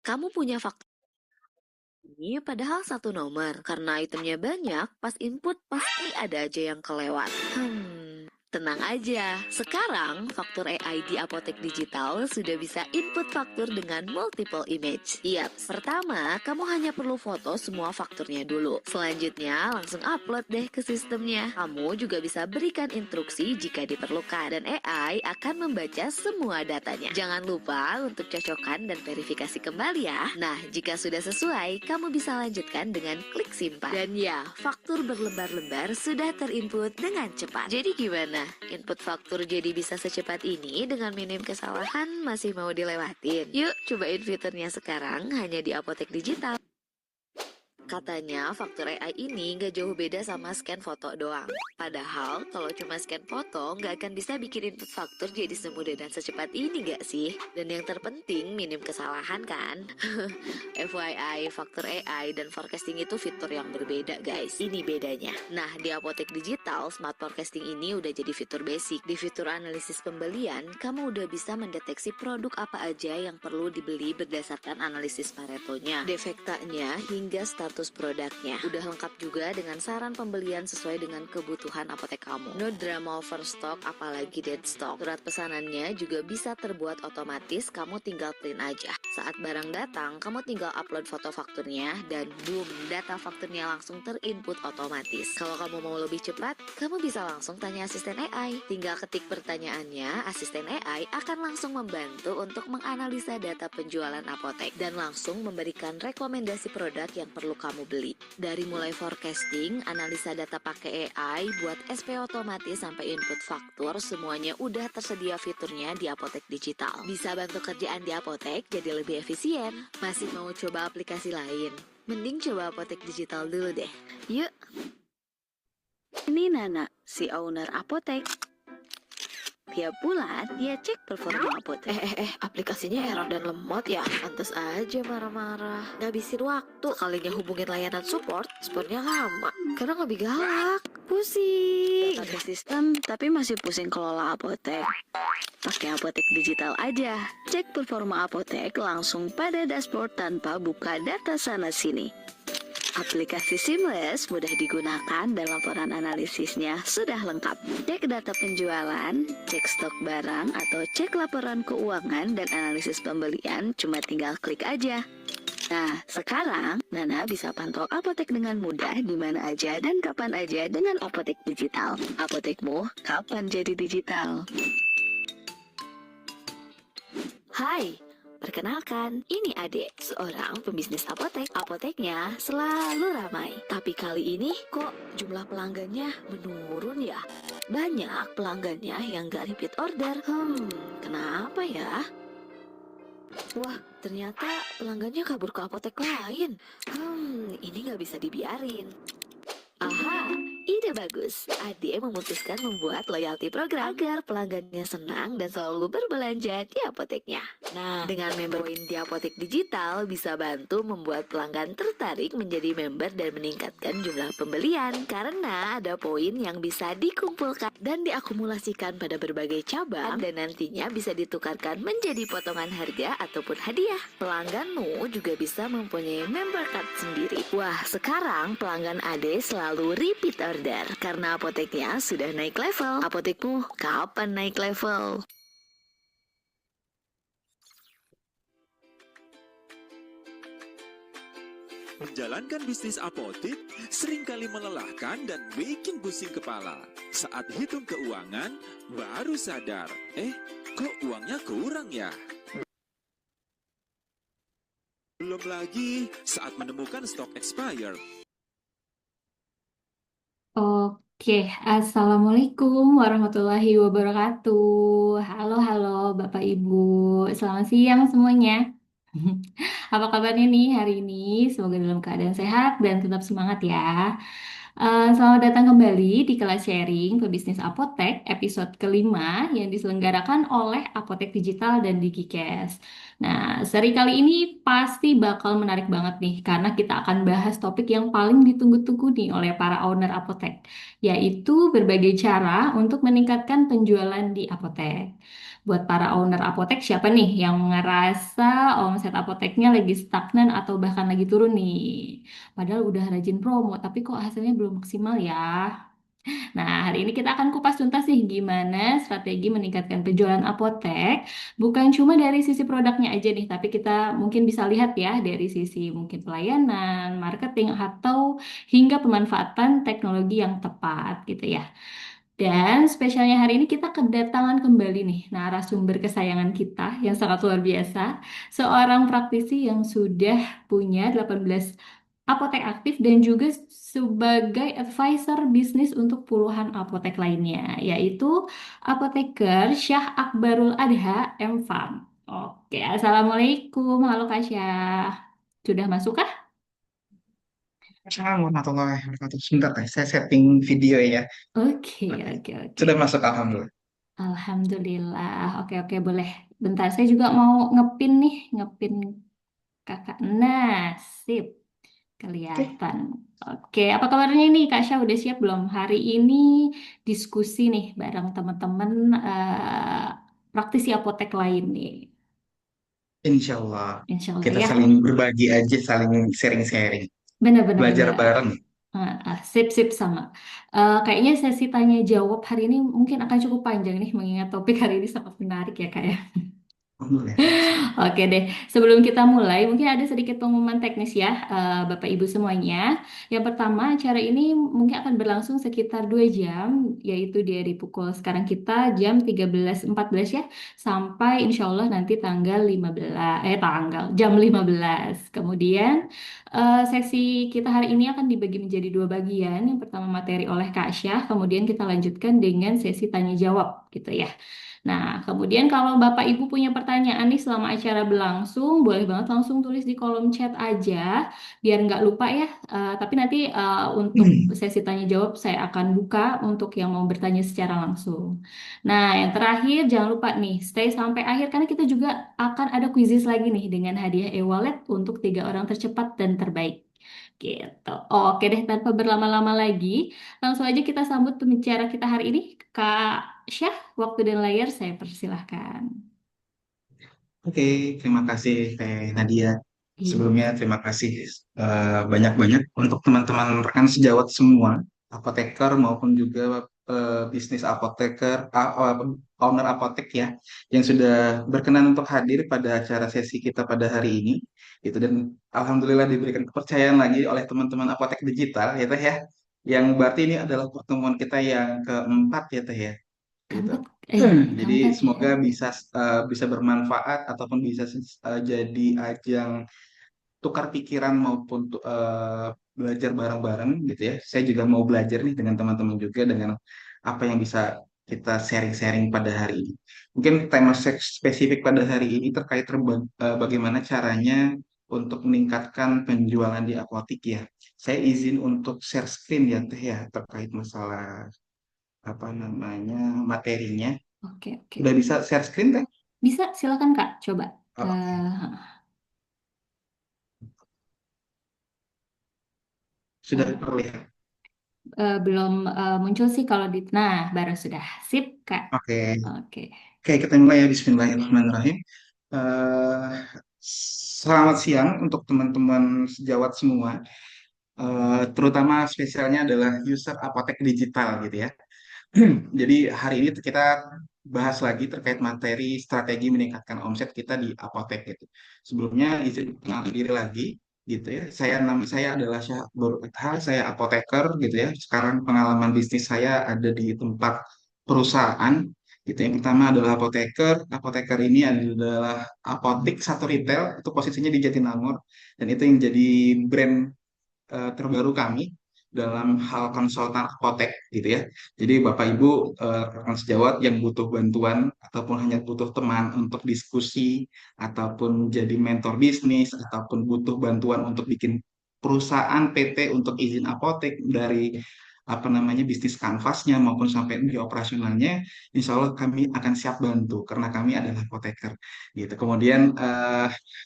Kamu punya faktur ini padahal satu nomor. Karena itemnya banyak, pas input pasti ada aja yang kelewat. Tenang aja, sekarang faktur AI di Apotek Digital sudah bisa input faktur dengan multiple image. Yaps, pertama, kamu hanya perlu foto semua fakturnya dulu. Selanjutnya, langsung upload deh ke sistemnya. Kamu juga bisa berikan instruksi jika diperlukan, dan AI akan membaca semua datanya. Jangan lupa untuk cocokkan dan verifikasi kembali ya. Nah, jika sudah sesuai, kamu bisa lanjutkan dengan klik simpan. Dan ya, faktur berlembar-lembar sudah terinput dengan cepat. Jadi gimana? Input faktur jadi bisa secepat ini dengan minim kesalahan masih mau dilewatin? Yuk, cobain fiturnya sekarang hanya di Apotek Digital. Katanya faktur AI ini nggak jauh beda sama scan foto doang. Padahal kalau cuma scan foto nggak akan bisa bikin input faktur jadi semudah dan secepat ini nggak sih? Dan yang terpenting minim kesalahan kan? FYI, faktur AI dan forecasting itu fitur yang berbeda guys. Ini bedanya. Nah, di Apotek Digital, Smart Forecasting ini udah jadi fitur basic. Di fitur analisis pembelian, kamu udah bisa mendeteksi produk apa aja yang perlu dibeli berdasarkan analisis Paretonya, defektanya, hingga status produknya. Udah lengkap juga dengan saran pembelian sesuai dengan kebutuhan apotek kamu. No drama overstock, apalagi dead stock. Surat pesanannya juga bisa terbuat otomatis, kamu tinggal print aja. Saat barang datang, kamu tinggal upload foto fakturnya dan boom, data fakturnya langsung terinput otomatis. Kalau kamu mau lebih cepat, kamu bisa langsung tanya asisten AI. Tinggal ketik pertanyaannya, asisten AI akan langsung membantu untuk menganalisa data penjualan apotek dan langsung memberikan rekomendasi produk yang perlu kamu beli. Dari mulai forecasting, analisa data pakai AI, buat SP otomatis sampai input faktur, semuanya udah tersedia fiturnya di Apotek Digital. Bisa bantu kerjaan di apotek jadi lebih efisien. Masih mau coba aplikasi lain? Mending coba Apotek Digital dulu deh. Yuk. Ini Nana, si owner apotek. Tiap bulan, dia cek performa apotek. Aplikasinya error dan lemot ya. Pantes aja marah-marah. Ngabisin waktu. Sekalinya hubungin layanan support, supportnya lama. Kadang lebih galak. Pusing. Pakai sistem, tapi masih pusing kelola apotek. Pakai Apotek Digital aja. Cek performa apotek langsung pada dashboard tanpa buka data sana-sini. Aplikasi seamless, mudah digunakan, dan laporan analisisnya sudah lengkap. Cek data penjualan, cek stok barang, atau cek laporan keuangan dan analisis pembelian, cuma tinggal klik aja. Nah, sekarang Nana bisa pantau apotek dengan mudah di mana aja dan kapan aja dengan Apotek Digital. Apotekmu kapan jadi digital? Hai, perkenalkan, ini Ade, seorang pembisnis apotek. Apoteknya selalu ramai. Tapi kali ini kok jumlah pelanggannya menurun ya? Banyak pelanggannya yang gak repeat order. Kenapa ya? Wah, ternyata pelanggannya kabur ke apotek lain. Ini gak bisa dibiarin. Aha, ide bagus. Ade memutuskan membuat loyalty program agar pelanggannya senang dan selalu berbelanja di apoteknya. Nah, dengan member poin di Apotek Digital bisa bantu membuat pelanggan tertarik menjadi member dan meningkatkan jumlah pembelian karena ada poin yang bisa dikumpulkan dan diakumulasikan pada berbagai cabang dan nantinya bisa ditukarkan menjadi potongan harga ataupun hadiah. Pelangganmu juga bisa mempunyai member card sendiri. Wah, sekarang pelanggan Ade selalu repeat order karena apoteknya sudah naik level. Apotekmu kapan naik level? Menjalankan bisnis apotik seringkali melelahkan dan bikin pusing kepala. Saat hitung keuangan, baru sadar, kok uangnya kurang ya? Belum lagi saat menemukan stok expired. Oke, Assalamualaikum warahmatullahi wabarakatuh. Halo, halo Bapak Ibu. Selamat siang semuanya. Apa kabarnya nih hari ini? Semoga dalam keadaan sehat dan tetap semangat ya. Selamat datang kembali di kelas sharing pebisnis Apotek episode kelima yang diselenggarakan oleh Apotek Digital dan DigiCash. Nah, seri kali ini pasti bakal menarik banget nih karena kita akan bahas topik yang paling ditunggu-tunggu nih oleh para owner apotek, yaitu berbagai cara untuk meningkatkan penjualan di apotek. Buat para owner apotek, siapa nih yang ngerasa omset apoteknya lagi stagnan atau bahkan lagi turun nih? Padahal udah rajin promo, tapi kok hasilnya belum maksimal ya? Nah, hari ini kita akan kupas tuntas nih gimana strategi meningkatkan penjualan apotek. Bukan cuma dari sisi produknya aja nih, tapi kita mungkin bisa lihat ya dari sisi mungkin pelayanan, marketing, atau hingga pemanfaatan teknologi yang tepat gitu ya. Dan spesialnya hari ini kita kedatangan kembali nih narasumber kesayangan kita yang sangat luar biasa. Seorang praktisi yang sudah punya 18 apotek aktif dan juga sebagai advisor bisnis untuk puluhan apotek lainnya, yaitu apoteker Syah Akbarul Adha M Farm. Oke, Assalamualaikum. Halo Kak Syah. Sudah masuk kah? Assalamualaikum warahmatullahi wabarakatuh. Sebentar, Teh. Saya setting video ya. Oke, Oke. oke, oke. Sudah masuk, Alhamdulillah. Alhamdulillah. Oke, oke, boleh. Bentar, saya juga mau ngepin nih, ngepin kakak. Nah, sip. Oke. Kelihatan. Oke, apa kabarnya ini Kak Syah? Udah siap belum? Hari ini diskusi nih bareng teman-teman praktisi apotek lain nih. Insya Allah. Insya Allah Kita ya. saling berbagi aja, saling sharing-sharing. Benar-benar Belajar benar. bareng. Sip, sip sama. Kayaknya sesi tanya jawab hari ini mungkin akan cukup panjang nih mengingat topik hari ini sangat menarik ya Kak ya. Alhamdulillah. Oke deh, sebelum kita mulai, mungkin ada sedikit pengumuman teknis ya, Bapak Ibu semuanya. Yang pertama, acara ini mungkin akan berlangsung sekitar 2 jam, yaitu dari pukul sekarang kita jam 13.14 ya, sampai insya Allah nanti tanggal 15, jam 15. Kemudian, sesi kita hari ini akan dibagi menjadi dua bagian. Yang pertama materi oleh Kak Syah, kemudian kita lanjutkan dengan sesi tanya jawab gitu ya. Nah, kemudian kalau Bapak Ibu punya pertanyaan nih selama acara berlangsung, boleh banget langsung tulis di kolom chat aja, biar nggak lupa ya. Tapi nanti untuk sesi tanya jawab saya akan buka untuk yang mau bertanya secara langsung. Nah, yang terakhir jangan lupa nih, stay sampai akhir karena kita juga akan ada quizzes lagi nih dengan hadiah e-wallet untuk 3 orang tercepat dan terbaik. Gitu. Oke deh, tanpa berlama-lama lagi, langsung aja kita sambut pembicara kita hari ini, Kak Syah. Waktu dan layar saya persilahkan. Oke, terima kasih Teh Nadia. Iya. Sebelumnya terima kasih banyak-banyak untuk teman-teman rekan sejawat semua, apoteker maupun juga bisnis apoteker, owner apotek ya, yang sudah berkenan untuk hadir pada acara sesi kita pada hari ini. Itu dan alhamdulillah diberikan kepercayaan lagi oleh teman-teman apotek digital ya Teh ya. Yang berarti ini adalah pertemuan kita yang keempat ya Teh ya. Gitu. Keempat, iya, Jadi keempat ya. semoga bisa bermanfaat ataupun bisa jadi ajang tukar pikiran maupun belajar bareng-bareng gitu ya. Saya juga mau belajar nih dengan teman-teman juga dengan apa yang bisa kita sharing-sharing pada hari ini. Mungkin tema spesifik pada hari ini terkait bagaimana caranya untuk meningkatkan penjualan di apotik ya. Saya izin untuk share screen ya Teh ya terkait masalah apa namanya materinya. Oke, oke. Udah bisa share screen Teh? Bisa, silakan Kak, coba. Oh, oke. Sudah Eh, terlihat. belum muncul sih kalau di... Nah, baru sudah. Sip, Kak. Oke. Oke. Oke, kita mulai ya. Bismillahirrahmanirrahim. Eh, Selamat siang untuk teman-teman sejawat semua. Terutama spesialnya adalah user apotek digital gitu ya. Jadi hari ini kita bahas lagi terkait materi strategi meningkatkan omset kita di apotek gitu. Sebelumnya izin perkenalkan diri lagi gitu ya. Nama saya adalah Syahbur Ithal, saya apoteker gitu ya. Sekarang pengalaman bisnis saya ada di tempat perusahaan gitu. Yang pertama adalah apoteker. Apoteker ini adalah apotik satu retail itu posisinya di Jatinangor dan itu yang jadi brand terbaru kami dalam hal konsultan apotek gitu ya. Jadi Bapak Ibu rekan sejawat yang butuh bantuan ataupun hanya butuh teman untuk diskusi ataupun jadi mentor bisnis ataupun butuh bantuan untuk bikin perusahaan PT untuk izin apotek dari apa namanya bisnis kanvasnya maupun sampai di operasionalnya, insya Allah kami akan siap bantu karena kami adalah apoteker gitu. Kemudian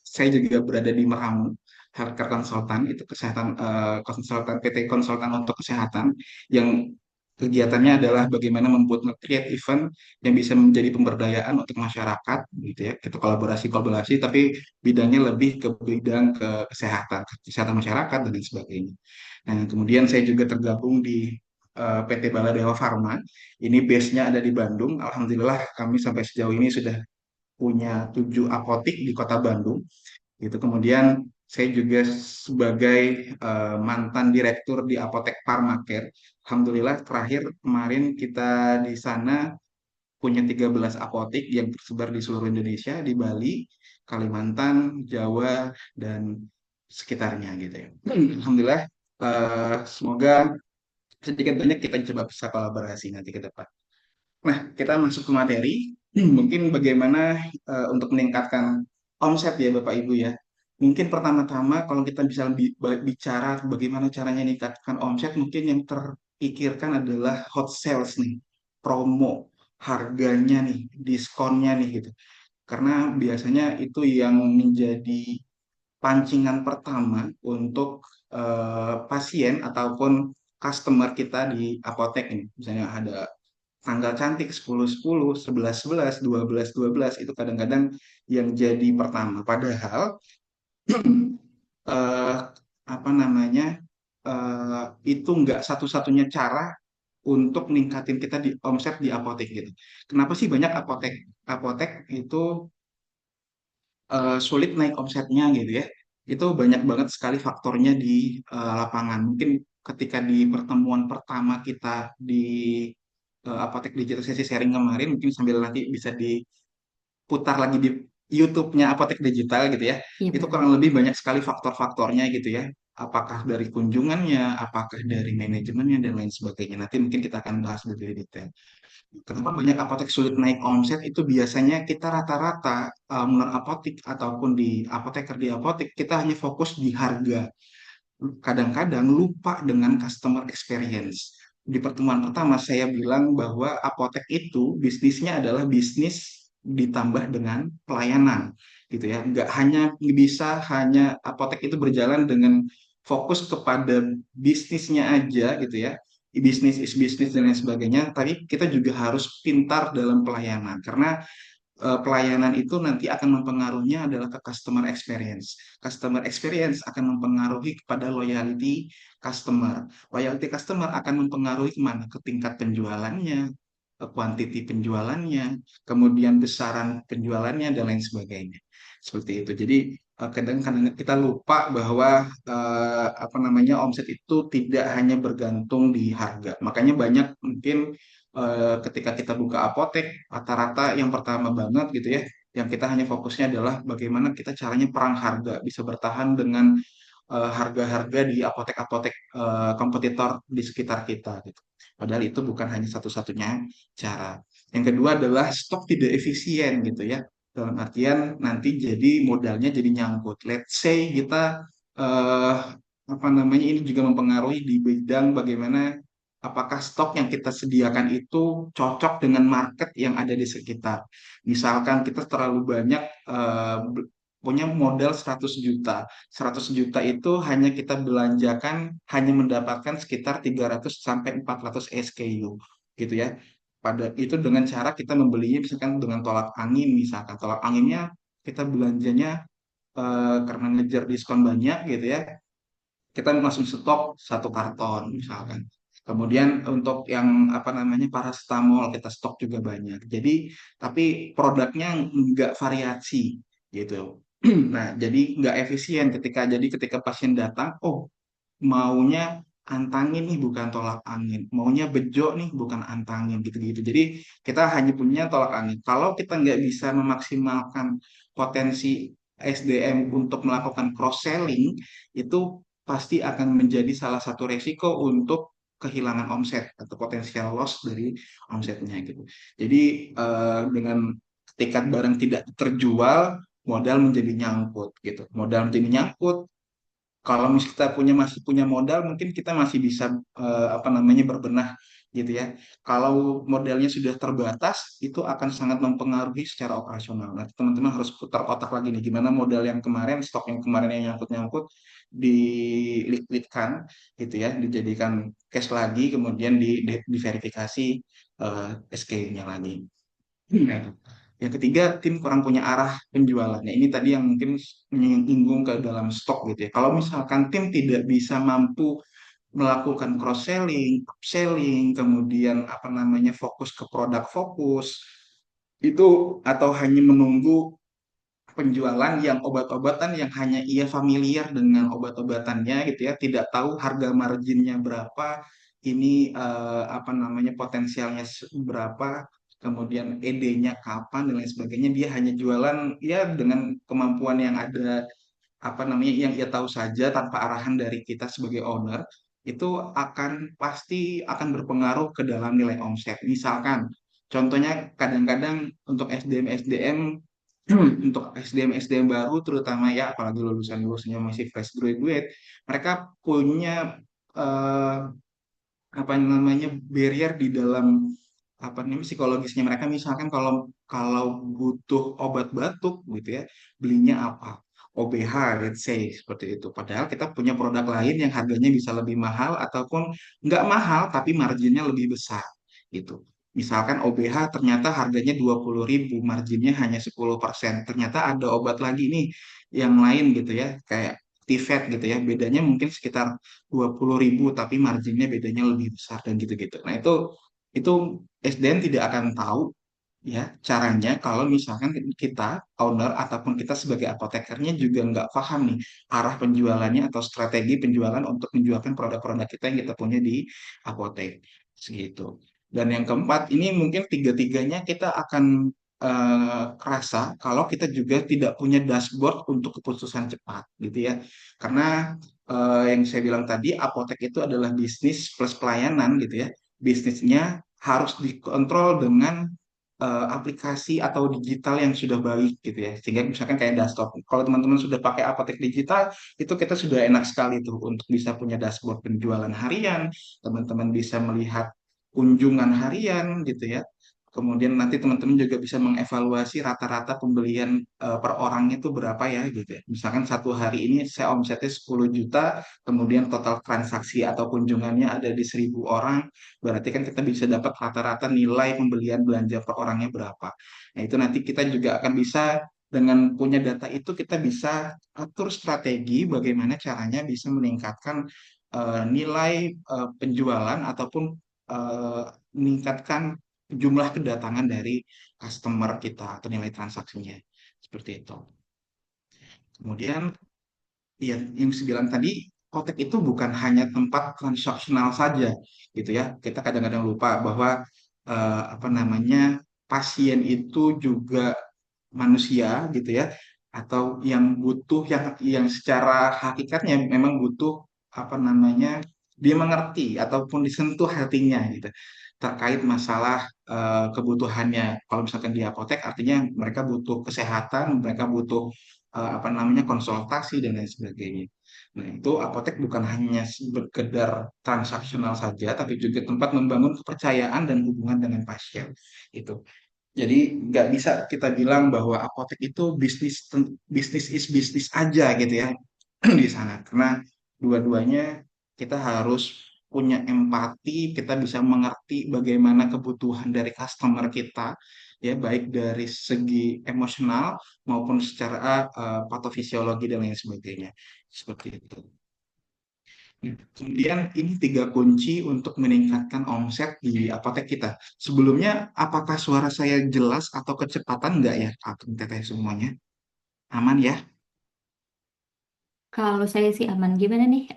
saya juga berada di Meramu healthcare konsultan itu kesehatan konsultan PT konsultan untuk kesehatan yang Kegiatannya adalah bagaimana membuat create event yang bisa menjadi pemberdayaan untuk masyarakat, gitu ya. Kita kolaborasi-kolaborasi, tapi bidangnya lebih ke bidang ke kesehatan masyarakat dan lain sebagainya. Nah, kemudian saya juga tergabung di PT Baladewa Farma. Ini base-nya ada di Bandung. Alhamdulillah kami sampai sejauh ini sudah punya 7 apotik di Kota Bandung. Gitu. Kemudian saya juga sebagai mantan direktur di Apotek Pharmacare. Alhamdulillah terakhir kemarin kita di sana punya 13 apotik yang tersebar di seluruh Indonesia, di Bali, Kalimantan, Jawa, dan sekitarnya gitu ya. Alhamdulillah, semoga sedikit banyak kita coba bisa kolaborasi nanti ke depan. Nah, kita masuk ke materi. Mungkin bagaimana untuk meningkatkan omset ya Bapak Ibu ya. Mungkin pertama-tama kalau kita bisa bicara bagaimana caranya meningkatkan omset, mungkin yang terpikirkan adalah hot sales nih, promo, harganya nih, diskonnya nih gitu. Karena biasanya itu yang menjadi pancingan pertama untuk pasien ataupun customer kita di apotek ini. Misalnya ada tanggal cantik 10-10, 11-11, 12-12 itu kadang-kadang yang jadi pertama. Padahal eh, apa namanya itu nggak satu-satunya cara untuk ningkatin kita di omset di apotek gitu. Kenapa sih banyak apotek apotek itu sulit naik omsetnya gitu ya? Itu banyak banget sekali faktornya di lapangan. Mungkin ketika di pertemuan pertama kita di apotek digital sesi sharing kemarin, mungkin sambil nanti bisa diputar lagi di YouTube-nya Apotek Digital gitu ya. Iya Itu benar. kurang lebih banyak sekali faktor-faktornya gitu ya. Apakah dari kunjungannya, apakah dari manajemennya dan lain sebagainya. Nanti mungkin kita akan bahas lebih detail. Kenapa banyak apotek sulit naik omset itu biasanya kita rata-rata menurut apotek ataupun di apoteker di apotek kita hanya fokus di harga, kadang-kadang lupa dengan customer experience. Di pertemuan pertama saya bilang bahwa apotek itu bisnisnya adalah bisnis ditambah dengan pelayanan gitu ya. Nggak hanya bisa hanya apotek itu berjalan dengan fokus kepada bisnisnya aja gitu ya. Bisnis is bisnis dan lain sebagainya, tapi kita juga harus pintar dalam pelayanan karena pelayanan itu nanti akan mempengaruhinya adalah ke customer experience. Customer experience akan mempengaruhi kepada loyalty customer. Loyalty customer akan mempengaruhi kemana? Ke tingkat penjualannya, ke quantity penjualannya, kemudian besaran penjualannya, dan lain sebagainya. Seperti itu. Jadi kadang-kadang kita lupa bahwa apa namanya omset itu tidak hanya bergantung di harga. Makanya banyak mungkin ketika kita buka apotek, rata-rata yang pertama banget gitu ya, yang kita hanya fokusnya adalah bagaimana kita caranya perang harga, bisa bertahan dengan harga-harga di apotek-apotek kompetitor di sekitar kita gitu. Padahal itu bukan hanya satu-satunya cara. Yang kedua adalah stok tidak efisien gitu ya. Dalam artian nanti jadi modalnya jadi nyangkut. Let's say kita eh, apa namanya ini juga mempengaruhi di bidang bagaimana apakah stok yang kita sediakan itu cocok dengan market yang ada di sekitar. Misalkan kita terlalu banyak punya modal 100 juta. 100 juta itu hanya kita belanjakan hanya mendapatkan sekitar 300 sampai 400 SKU gitu ya. Pada itu dengan cara kita membelinya misalkan dengan tolak angin misalkan. Tolak anginnya kita belanjanya karena ngejar diskon banyak gitu ya kita langsung stok 1 karton misalkan. Kemudian untuk yang apa namanya paracetamol kita stok juga banyak. Jadi tapi produknya nggak variasi gitu. Nah, jadi nggak efisien ketika pasien datang, oh maunya antangin nih bukan tolak angin, maunya bejo nih bukan antangin gitu-gitu. Jadi kita hanya punya tolak angin. Kalau kita nggak bisa memaksimalkan potensi SDM untuk melakukan cross selling, itu pasti akan menjadi salah satu resiko untuk kehilangan omset atau potensial loss dari omsetnya gitu. Jadi dengan ketika barang tidak terjual, modal menjadi nyangkut gitu. Modal menjadi nyangkut, kalau misalnya kita masih punya modal, mungkin kita masih bisa apa namanya berbenah gitu ya. Kalau modelnya sudah terbatas, itu akan sangat mempengaruhi secara operasional. Nanti teman-teman harus putar otak lagi nih, gimana model yang kemarin, stok yang kemarin yang nyangkut-nyangkut, diliquidkan gitu ya, dijadikan cash lagi, kemudian diverifikasi SKU-nya lagi. Nah, itu. Yang ketiga, tim kurang punya arah penjualan. Nah, ini tadi yang mungkin menyinggung ke dalam stok gitu ya. Kalau misalkan tim tidak bisa mampu melakukan cross selling, upselling, kemudian apa namanya fokus ke produk fokus itu atau hanya menunggu penjualan yang obat-obatan yang hanya ia familiar dengan obat-obatannya gitu ya, tidak tahu harga marginnya berapa, ini apa namanya potensialnya berapa, kemudian ED-nya kapan dan lain sebagainya, dia hanya jualan ya dengan kemampuan yang ada apa namanya yang ia tahu saja tanpa arahan dari kita sebagai owner itu akan pasti akan berpengaruh ke dalam nilai omset. Misalkan contohnya kadang-kadang untuk SDM SDM untuk SDM SDM baru terutama ya apalagi lulusannya masih fresh graduate mereka punya eh, apa namanya barrier di dalam apa namanya psikologisnya mereka misalkan kalau kalau butuh obat batuk gitu ya belinya apa OBH let's say seperti itu padahal kita punya produk lain yang harganya bisa lebih mahal ataupun nggak mahal tapi marginnya lebih besar gitu misalkan OBH ternyata harganya 20.000 marginnya hanya 10% ternyata ada obat lagi nih yang lain gitu ya kayak Tivet gitu ya bedanya mungkin sekitar 20.000 tapi marginnya bedanya lebih besar dan gitu-gitu. Nah itu SDM tidak akan tahu ya caranya kalau misalkan kita owner ataupun kita sebagai apotekernya juga nggak paham nih arah penjualannya atau strategi penjualan untuk menjualkan produk-produk kita yang kita punya di apotek segitu. Dan yang keempat ini mungkin tiga-tiganya kita akan kerasa kalau kita juga tidak punya dashboard untuk keputusan cepat gitu ya. Karena yang saya bilang tadi apotek itu adalah bisnis plus pelayanan gitu ya. Bisnisnya harus dikontrol dengan aplikasi atau digital yang sudah baik gitu ya. Sehingga misalkan kayak desktop. Kalau teman-teman sudah pakai apotek digital, itu kita sudah enak sekali tuh untuk bisa punya dashboard penjualan harian. Teman-teman bisa melihat kunjungan harian gitu ya. Kemudian nanti teman-teman juga bisa mengevaluasi rata-rata pembelian per orangnya itu berapa ya gitu ya. Misalkan satu hari ini saya omsetnya 10 juta, kemudian total transaksi atau kunjungannya ada di 1.000 orang, berarti kan kita bisa dapat rata-rata nilai pembelian belanja per orangnya berapa. Nah, itu nanti kita juga akan bisa dengan punya data itu kita bisa atur strategi bagaimana caranya bisa meningkatkan nilai penjualan ataupun eh, meningkatkan jumlah kedatangan dari customer kita atau nilai transaksinya. Seperti itu. Kemudian ya, yang saya bilang tadi, kotek itu bukan hanya tempat transaksional saja, gitu ya. Kita kadang-kadang lupa bahwa apa namanya pasien itu juga manusia, gitu ya, atau yang butuh yang secara hakikatnya memang butuh apa namanya dia mengerti ataupun disentuh hatinya, gitu, terkait masalah kebutuhannya. Kalau misalkan di apotek, artinya mereka butuh kesehatan, mereka butuh apa namanya konsultasi dan lain sebagainya. Nah, itu apotek bukan hanya sekedar transaksional saja, tapi juga tempat membangun kepercayaan dan hubungan dengan pasien. Itu. Jadi nggak bisa kita bilang bahwa apotek itu bisnis is bisnis aja gitu ya di sana. Karena dua-duanya kita harus punya empati, kita bisa mengerti bagaimana kebutuhan dari customer kita, ya baik dari segi emosional maupun secara patofisiologi dan lain sebagainya. Seperti itu. Kemudian ini tiga kunci untuk meningkatkan omset di apotek kita. Sebelumnya, apakah suara saya jelas atau kecepatan enggak ya, Kak Teteh semuanya? Aman ya? Kalau saya sih aman. Gimana nih,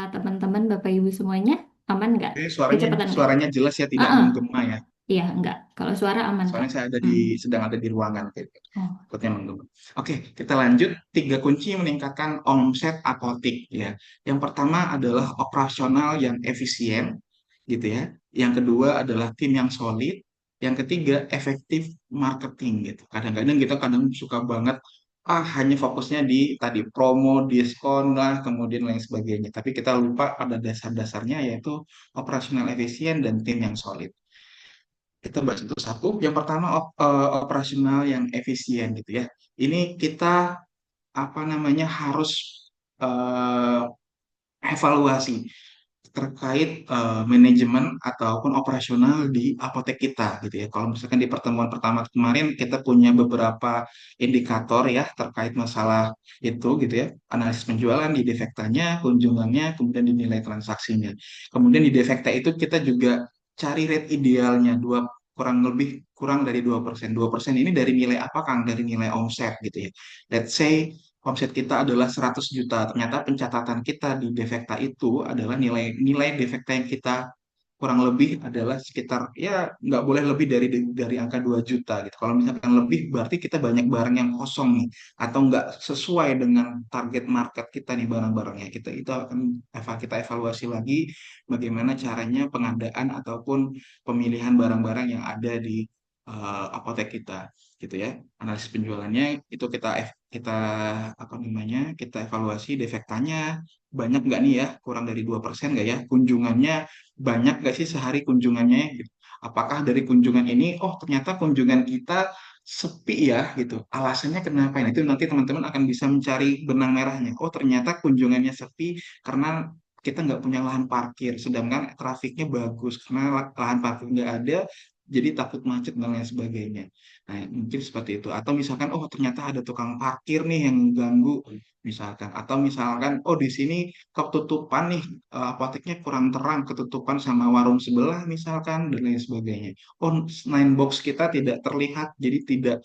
teman-teman, Bapak Ibu semuanya? Aman nggak? Oke, suaranya Kecepatan nggak? suaranya jelas ya, Ah, tidak ah. menggema ya. Iya, enggak. Kalau suara aman, Kak. Soalnya saya Hmm. sedang ada di ruangan kayak gitu. Oh, Takutnya menggema. Oke, kita lanjut. Tiga kunci meningkatkan omset apotik ya. Yang pertama adalah operasional yang efisien, gitu ya. Yang kedua adalah tim yang solid. Yang ketiga efektif marketing gitu. Kadang-kadang kita kadang suka banget hanya fokusnya di tadi promo, diskon lah, kemudian lain sebagainya. Tapi kita lupa pada dasar-dasarnya yaitu operasional efisien dan tim yang solid. Kita bahas itu satu. Yang pertama operasional yang efisien gitu ya. Ini kita apa namanya harus eh, evaluasi terkait manajemen ataupun operasional di apotek kita gitu ya. Kalau misalkan di pertemuan pertama kemarin kita punya beberapa indikator ya terkait masalah itu gitu ya. Analisis penjualan di defektanya, kunjungannya, kemudian di nilai transaksinya. Kemudian di defekta itu kita juga cari rate idealnya kurang dari 2%. 2% ini dari nilai apa Kang? Dari nilai omset gitu ya. Let's say omset kita adalah 100 juta. Ternyata pencatatan kita di defekta itu adalah nilai nilai defekta yang kita kurang lebih adalah sekitar ya nggak boleh lebih dari angka 2 juta gitu. Kalau misalkan lebih berarti kita banyak barang yang kosong nih atau nggak sesuai dengan target market kita nih barang-barangnya. Kita itu akan kita evaluasi lagi bagaimana caranya pengadaan ataupun pemilihan barang-barang yang ada di apotek kita gitu ya. Analisis penjualannya itu kita apa namanya kita evaluasi defektanya banyak nggak nih ya kurang dari 2% nggak ya kunjungannya banyak nggak sih sehari kunjungannya gitu. Apakah dari kunjungan ini oh ternyata kunjungan kita sepi ya gitu alasannya kenapa ini itu nanti teman-teman akan bisa mencari benang merahnya oh ternyata kunjungannya sepi karena kita nggak punya lahan parkir sedangkan trafiknya bagus karena lahan parkir nggak ada jadi takut macet dan lain sebagainya. Nah, mungkin seperti itu. Atau misalkan, oh ternyata ada tukang parkir nih yang ganggu, misalkan. Atau misalkan, oh di sini ketutupan nih, apoteknya kurang terang, ketutupan sama warung sebelah misalkan, dan lain sebagainya. Oh, nine box kita tidak terlihat, jadi tidak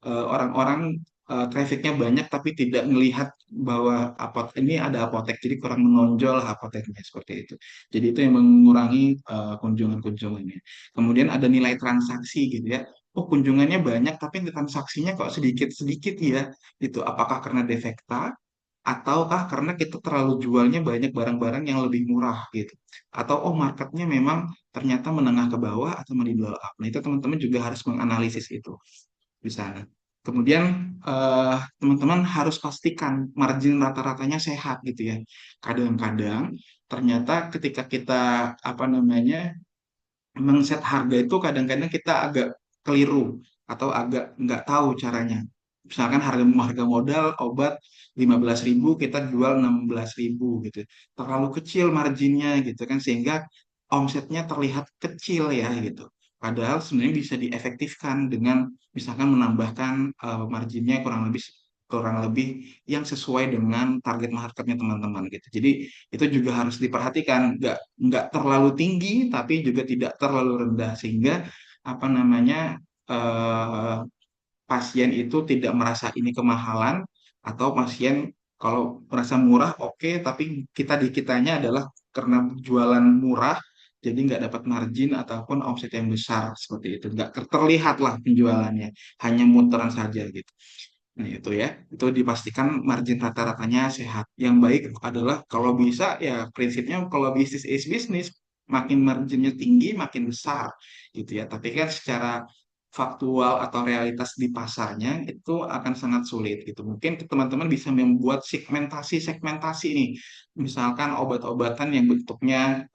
orang-orang trafficnya banyak tapi tidak melihat bahwa ini ada apotek, jadi kurang menonjol lah apoteknya seperti itu. Jadi itu yang mengurangi kunjungan-kunjungannya. Kemudian ada nilai transaksi gitu ya. Oh, kunjungannya banyak tapi transaksinya kok sedikit-sedikit ya. Itu apakah karena defekta ataukah karena kita terlalu jualnya banyak barang-barang yang lebih murah gitu. Atau oh marketnya memang ternyata menengah ke bawah atau middle up. Nah, itu teman-teman juga harus menganalisis itu di sana. Kemudian teman-teman harus pastikan margin rata-ratanya sehat gitu ya. Kadang-kadang ternyata ketika kita apa namanya men-set harga itu kadang-kadang kita agak keliru atau agak nggak tahu caranya. Misalkan harga harga modal obat 15.000 kita jual 16.000 gitu. Terlalu kecil marginnya gitu kan sehingga omsetnya terlihat kecil ya gitu. Padahal sebenarnya bisa diefektifkan dengan misalkan menambahkan marginnya kurang lebih yang sesuai dengan target marketnya teman-teman gitu. Jadi itu juga harus diperhatikan, nggak terlalu tinggi tapi juga tidak terlalu rendah sehingga apa namanya eh, pasien itu tidak merasa ini kemahalan atau pasien kalau merasa murah oke tapi di kitanya adalah karena jualan murah jadi nggak dapat margin ataupun omset yang besar seperti itu nggak terlihat lah penjualannya hanya muteran saja gitu. Nah, itu ya, itu dipastikan margin rata-ratanya sehat. Yang baik adalah kalau bisa ya prinsipnya kalau bisnis is bisnis, makin marginnya tinggi makin besar gitu ya. Tapi kan secara faktual atau realitas di pasarnya itu akan sangat sulit gitu. Mungkin teman-teman bisa membuat segmentasi nih. Misalkan obat-obatan yang bentuknya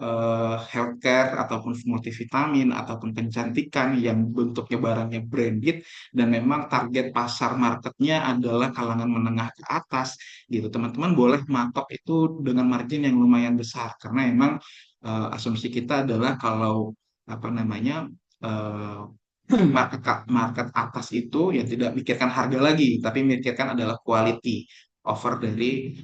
healthcare ataupun multivitamin ataupun kecantikan yang bentuknya barangnya branded dan memang target pasar marketnya adalah kalangan menengah ke atas gitu teman-teman boleh matok itu dengan margin yang lumayan besar karena emang asumsi kita adalah kalau apa namanya eh, market market atas itu ya tidak mikirkan harga lagi tapi mikirkan adalah quality over dari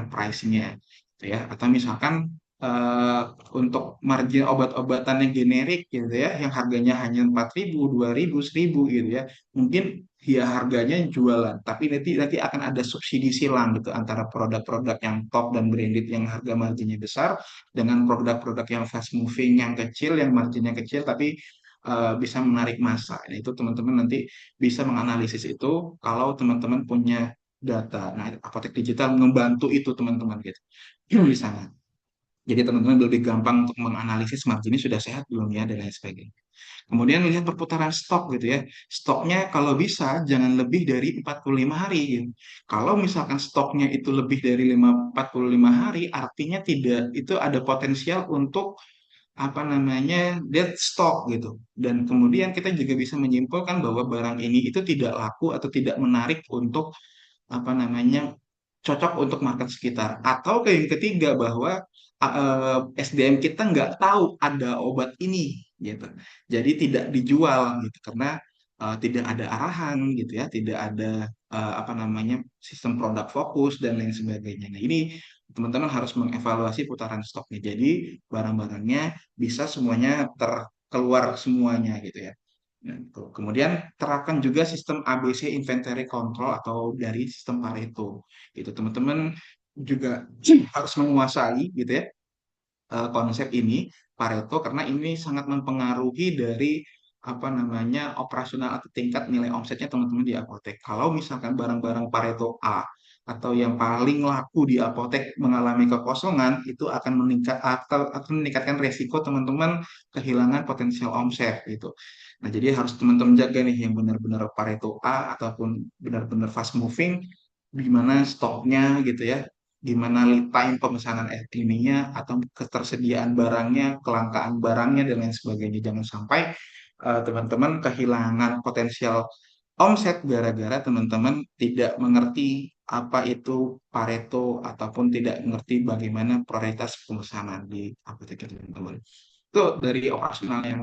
price-nya gitu ya atau misalkan eh, untuk margin obat-obatan yang generik gitu ya, yang harganya hanya 4.000, 2.000, 1.000 gitu ya, mungkin ya harganya jualan, tapi nanti nanti akan ada subsidi silang gitu antara produk-produk yang top dan branded yang harga marginnya besar dengan produk-produk yang fast moving yang kecil, yang marginnya kecil tapi bisa menarik massa. Nah, itu teman-teman nanti bisa menganalisis itu kalau teman-teman punya data. Nah, apotek digital membantu itu teman-teman gitu di sana. Jadi teman-teman lebih gampang untuk menganalisis marginnya sudah sehat belum ya dan lain sebagainya. Kemudian lihat perputaran stok gitu ya. Stoknya kalau bisa jangan lebih dari 45 hari gitu. Kalau misalkan stoknya itu lebih dari 45 hari, artinya tidak itu ada potensial untuk apa namanya dead stock gitu. Dan kemudian kita juga bisa menyimpulkan bahwa barang ini itu tidak laku atau tidak menarik untuk apa namanya cocok untuk market sekitar. Atau ke yang ketiga bahwa SDM kita nggak tahu ada obat ini gitu. Jadi tidak dijual gitu karena tidak ada arahan gitu ya, tidak ada apa namanya sistem produk fokus dan lain sebagainya. Nah, ini teman-teman harus mengevaluasi putaran stoknya. Jadi barang-barangnya bisa semuanya terkeluar semuanya gitu ya. Nah, kemudian terapkan juga sistem ABC Inventory Control atau dari sistem Pareto. Itu teman-teman juga harus menguasai gitu ya konsep ini Pareto karena ini sangat mempengaruhi dari apa namanya operasional atau tingkat nilai omsetnya teman-teman di apotek. Kalau misalkan barang-barang Pareto A atau yang paling laku di apotek mengalami kekosongan, itu akan akan meningkatkan resiko teman-teman kehilangan potensial omset gitu. Nah, jadi harus teman-teman jaga nih yang benar-benar Pareto A ataupun benar-benar fast moving, di mana stoknya gitu ya, gimana lead time pemesanan ininya atau ketersediaan barangnya, kelangkaan barangnya dan lain sebagainya. Jangan sampai teman-teman kehilangan potensial omset gara-gara teman-teman tidak mengerti apa itu Pareto ataupun tidak mengerti bagaimana prioritas pemesanan di apotek teman-teman. Itu dari operasional yang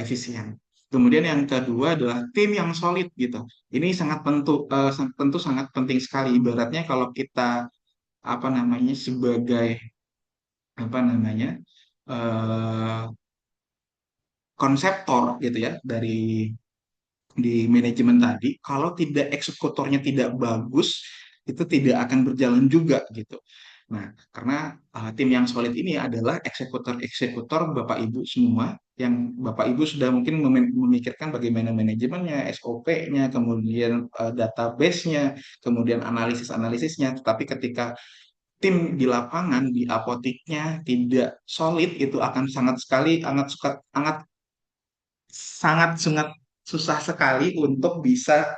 efisien. Kemudian yang kedua adalah tim yang solid gitu. Ini sangat tentu sangat penting sekali. Ibaratnya kalau kita apa namanya sebagai apa namanya eh, konseptor gitu ya dari di manajemen tadi, kalau tidak eksekutornya tidak bagus, itu tidak akan berjalan juga gitu. Nah, karena tim yang solid ini adalah eksekutor-eksekutor Bapak Ibu semua, yang Bapak Ibu sudah mungkin memikirkan bagaimana manajemennya, SOP-nya, kemudian database-nya, kemudian analisis-analisisnya. Tetapi ketika tim di lapangan, di apoteknya tidak solid, itu akan sangat sekali, sangat susah sekali untuk bisa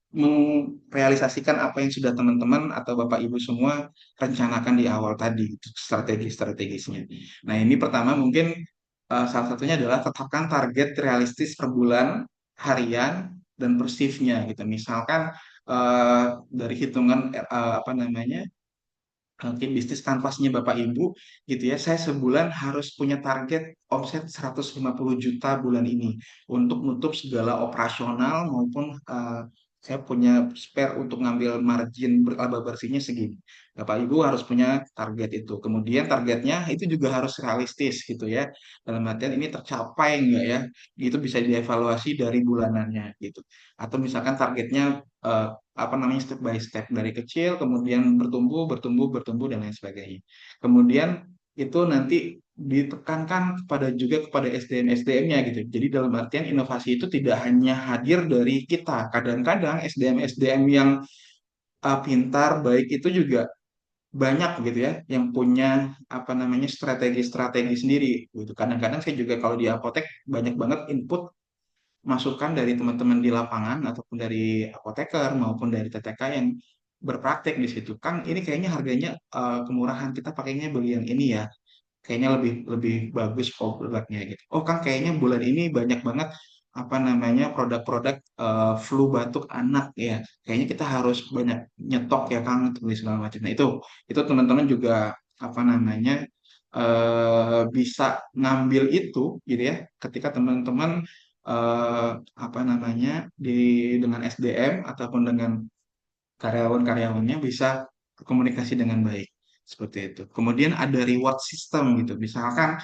merealisasikan apa yang sudah teman-teman atau Bapak Ibu semua rencanakan di awal tadi, itu strategi-strategisnya. Nah, ini pertama mungkin salah satunya adalah tetapkan target realistis per bulan, harian, dan per shift-nya gitu. Misalkan dari hitungan apa namanya mungkin bisnis kanvasnya Bapak Ibu gitu ya, saya sebulan harus punya target omset 150 juta bulan ini untuk nutup segala operasional maupun saya punya spare untuk ngambil margin laba bersihnya segini. Bapak Ibu harus punya target itu. Kemudian targetnya itu juga harus realistis gitu ya. Dalam artian ini tercapai enggak ya? Itu bisa dievaluasi dari bulanannya gitu. Atau misalkan targetnya eh, apa namanya step by step dari kecil kemudian bertumbuh bertumbuh bertumbuh dan lain sebagainya. Kemudian itu nanti ditekankan kepada SDM SDM-nya gitu. Jadi dalam artian inovasi itu tidak hanya hadir dari kita. Kadang-kadang SDM SDM yang pintar baik itu juga banyak gitu ya yang punya apa namanya strategi-strategi sendiri gitu. Kadang-kadang saya juga kalau di apotek banyak banget input masukan dari teman-teman di lapangan ataupun dari apoteker maupun dari TTK yang berpraktek di situ. Kang, ini kayaknya harganya kemurahan, kita pakainya beli yang ini ya. Kayaknya lebih lebih bagus produknya gitu. Oh, Kang, kayaknya bulan ini banyak banget apa namanya produk-produk flu batuk anak ya. Kayaknya kita harus banyak nyetok ya Kang untuk beli segala macam. Nah, itu teman-teman juga apa namanya bisa ngambil itu gitu ya ketika teman-teman apa namanya dengan SDM ataupun dengan karyawan-karyawannya bisa komunikasi dengan baik seperti itu. Kemudian ada reward system gitu. Misalkan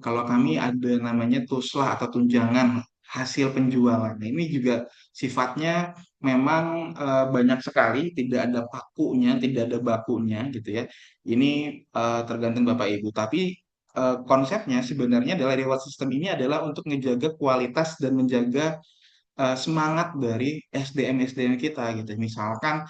kalau kami ada namanya tuslah atau tunjangan hasil penjualan. Nah, ini juga sifatnya memang banyak sekali, tidak ada pakunya, tidak ada bakunya gitu ya. Ini tergantung Bapak Ibu. Tapi konsepnya sebenarnya adalah reward system ini adalah untuk menjaga kualitas dan menjaga semangat dari SDM kita gitu. Misalkan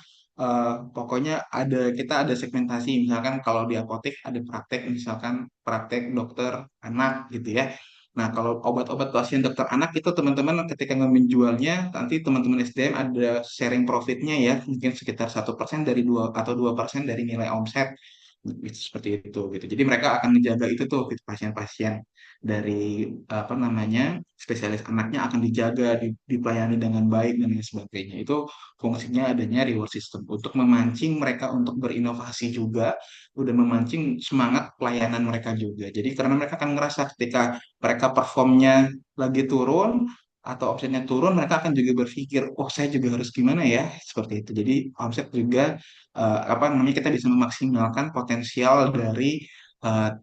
pokoknya kita ada segmentasi. Misalkan kalau di apotek ada praktek, misalkan praktek dokter anak gitu ya. Nah, kalau obat-obat pasien dokter anak itu teman-teman ketika menjualnya, nanti teman-teman SDM ada sharing profitnya ya, mungkin sekitar 1% dari 2 atau 2% dari nilai omset, gitu, seperti itu gitu. Jadi mereka akan menjaga itu tuh gitu, pasien-pasien dari apa namanya spesialis anaknya akan dijaga, dilayani dengan baik dan lain sebagainya. Itu fungsinya adanya reward system untuk memancing mereka untuk berinovasi juga, udah memancing semangat pelayanan mereka juga. Jadi karena mereka akan ngerasa ketika mereka performnya lagi turun atau omsetnya turun, mereka akan juga berpikir, oh saya juga harus gimana ya, seperti itu. Jadi omset juga apa namanya kita bisa memaksimalkan potensial dari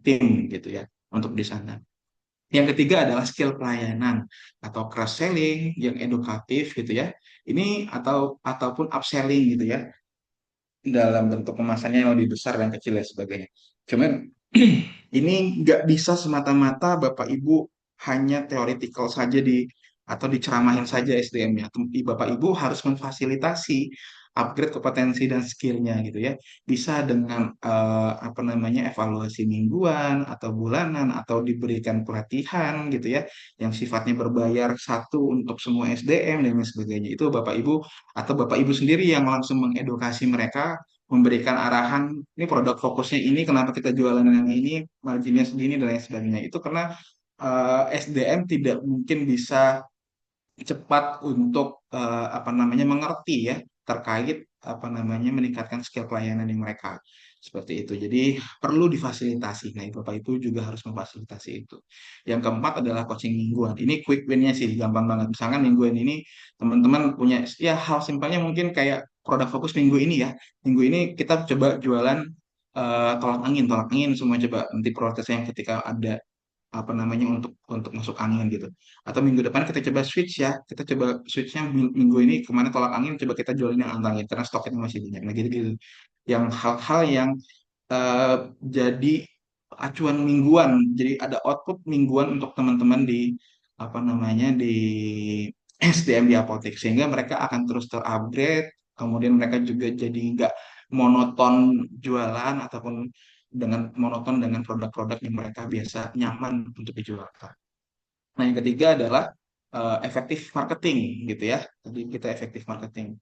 tim gitu ya untuk di sana. Yang ketiga adalah skill pelayanan atau cross selling yang edukatif gitu ya. Ini ataupun upselling gitu ya dalam bentuk kemasannya yang lebih besar dan kecil dan sebagainya. Cuman ini nggak bisa semata-mata Bapak Ibu hanya theoretical saja atau diceramahin saja SDM-nya. Bapak Ibu harus memfasilitasi upgrade kompetensi dan skill-nya gitu ya. Bisa dengan apa namanya evaluasi mingguan atau bulanan atau diberikan pelatihan gitu ya yang sifatnya berbayar satu untuk semua SDM dan lain sebagainya. Itu Bapak Ibu atau Bapak Ibu sendiri yang langsung mengedukasi mereka memberikan arahan ini produk fokusnya ini kenapa kita jualan yang ini marginnya segini dan lain sebagainya itu karena SDM tidak mungkin bisa cepat untuk apa namanya mengerti ya terkait apa namanya meningkatkan skill pelayanan yang mereka seperti itu. Jadi perlu difasilitasi. Nah, Bapak itu juga harus memfasilitasi itu. Yang keempat adalah coaching mingguan. Ini quick win-nya sih gampang banget. Misalkan mingguan ini teman-teman punya ya hal simpelnya mungkin kayak produk fokus minggu ini ya. Minggu ini kita coba jualan tolak angin semua coba nanti prosesnya yang ketika ada apa namanya untuk masuk angin gitu. Atau minggu depan kita coba switch ya, kita coba switchnya minggu ini kemana tolak angin, coba kita jualin yang antangin karena stoknya masih banyak. Nah gitu-gitu. Yang hal-hal yang eh, jadi acuan mingguan, jadi ada output mingguan untuk teman-teman di apa namanya di SDM di apotek sehingga mereka akan terus terupgrade, kemudian mereka juga jadi nggak monoton jualan ataupun dengan monoton dengan produk-produk yang mereka biasa nyaman untuk dijualkan. Nah, yang ketiga adalah efektif marketing gitu ya. Jadi kita efektif marketing.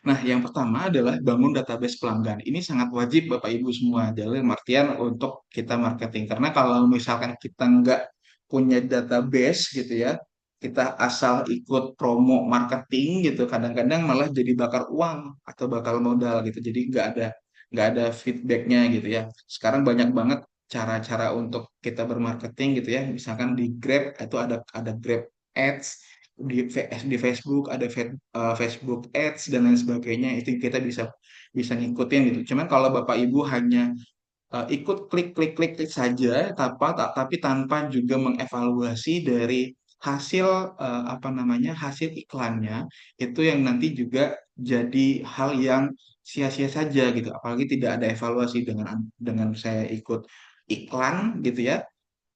Nah, yang pertama adalah bangun database pelanggan. Ini sangat wajib Bapak Ibu semua dalam artian untuk kita marketing. Karena kalau misalkan kita nggak punya database gitu ya, kita asal ikut promo marketing gitu, kadang-kadang malah jadi bakar uang atau bakal modal gitu. Jadi nggak ada feedbacknya gitu ya. Sekarang banyak banget cara-cara untuk kita bermarketing gitu ya. Misalkan di Grab itu ada Grab Ads, di Facebook ada Facebook Ads dan lain sebagainya itu kita bisa bisa ngikutin gitu. Cuman kalau Bapak Ibu hanya ikut klik saja tapi tanpa juga mengevaluasi dari hasil apa namanya hasil iklannya itu yang nanti juga jadi hal yang sia-sia saja gitu. Apalagi tidak ada evaluasi dengan saya ikut iklan gitu ya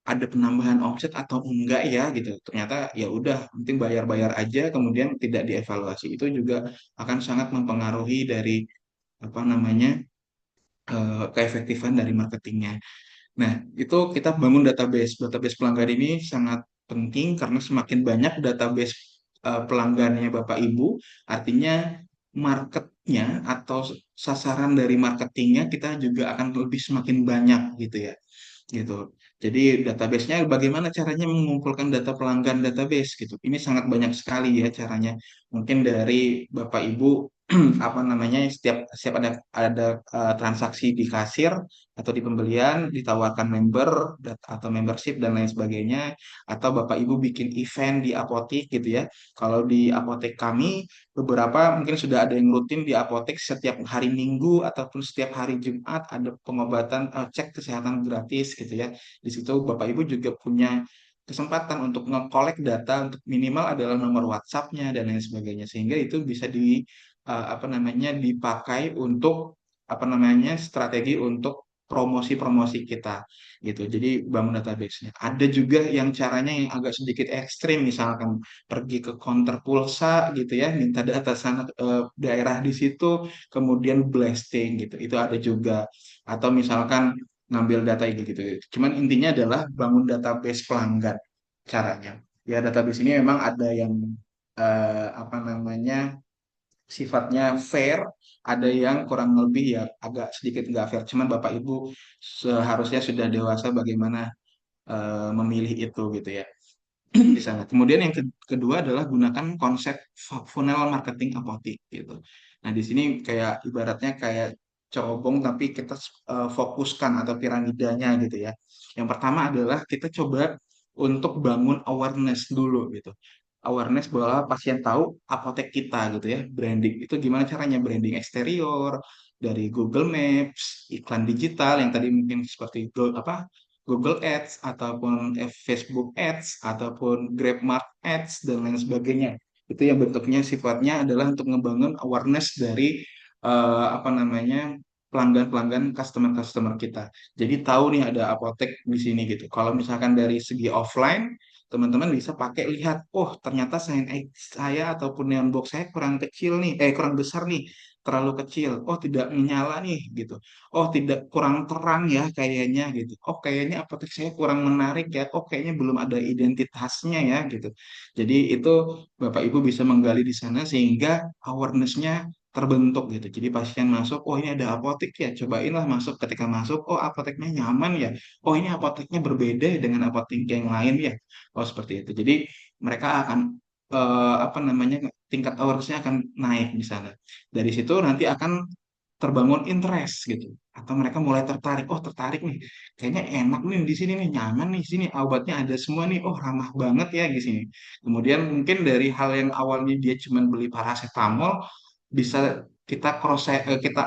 ada penambahan omset atau enggak ya gitu. Ternyata ya udah penting bayar-bayar aja kemudian tidak dievaluasi. Itu juga akan sangat mempengaruhi dari apa namanya keefektifan dari marketingnya. Nah, itu kita bangun database. Database pelanggan ini sangat penting karena semakin banyak database pelanggannya Bapak Ibu, artinya marketnya atau sasaran dari marketingnya kita juga akan lebih semakin banyak gitu ya gitu. Jadi database-nya bagaimana caranya mengumpulkan data pelanggan database gitu. Ini sangat banyak sekali ya caranya. Mungkin dari Bapak Ibu apa namanya setiap ada transaksi di kasir atau di pembelian ditawarkan atau membership dan lain sebagainya atau Bapak Ibu bikin event di apotek gitu ya. Kalau di apotek kami beberapa mungkin sudah ada yang rutin di apotek setiap hari Minggu ataupun setiap hari Jumat ada pengobatan cek kesehatan gratis gitu ya. Di situ Bapak Ibu juga punya kesempatan untuk nge-collect data untuk minimal adalah nomor WhatsApp-nya dan lain sebagainya sehingga itu bisa apa namanya dipakai untuk apa namanya strategi untuk promosi-promosi kita gitu. Jadi bangun database-nya. Ada juga yang caranya yang agak sedikit ekstrim misalkan pergi ke counter pulsa gitu ya, minta data sana daerah di situ kemudian blasting gitu. Itu ada juga. Atau misalkan ngambil data ini gitu. Cuman intinya adalah bangun database pelanggan caranya. Ya database ini memang ada yang apa namanya sifatnya fair, ada yang kurang lebih ya agak sedikit nggak fair. Cuman Bapak Ibu seharusnya sudah dewasa bagaimana memilih itu gitu ya di sana. Kemudian yang kedua adalah gunakan konsep funnel marketing apotik gitu. Nah, di sini kayak ibaratnya kayak cerobong tapi kita fokuskan atau piramidanya gitu ya. Yang pertama adalah kita coba untuk bangun awareness dulu gitu. Awareness bahwa pasien tahu apotek kita gitu ya. Branding itu gimana caranya? Branding eksterior dari Google Maps, iklan digital yang tadi mungkin seperti Google Ads ataupun Facebook Ads ataupun GrabMart Ads dan lain sebagainya. Itu yang bentuknya sifatnya adalah untuk ngebangun awareness dari apa namanya pelanggan-pelanggan customer-customer kita. Jadi tahu nih ada apotek di sini gitu. Kalau misalkan dari segi offline, teman-teman bisa pakai lihat, oh ternyata sign saya ataupun neon box saya kurang kecil nih, kurang besar nih, terlalu kecil. Oh tidak menyala nih gitu. Oh tidak kurang terang ya kayaknya gitu. Oh kayaknya apotek saya kurang menarik ya. Oh kayaknya belum ada identitasnya ya gitu. Jadi itu Bapak Ibu bisa menggali di sana sehingga awareness-nya terbentuk gitu. Jadi pasien masuk, oh ini ada apotek ya, cobainlah masuk. Ketika masuk, oh apoteknya nyaman ya. Oh ini apoteknya berbeda dengan apotek yang lain ya. Oh seperti itu. Jadi mereka akan apa namanya tingkat awareness-nya akan naik di sana. Dari situ nanti akan terbangun interest gitu atau mereka mulai tertarik oh tertarik nih kayaknya enak nih di sini nih nyaman nih di sini obatnya ada semua nih oh ramah banget ya di sini kemudian mungkin dari hal yang awalnya dia cuma beli paracetamol bisa kita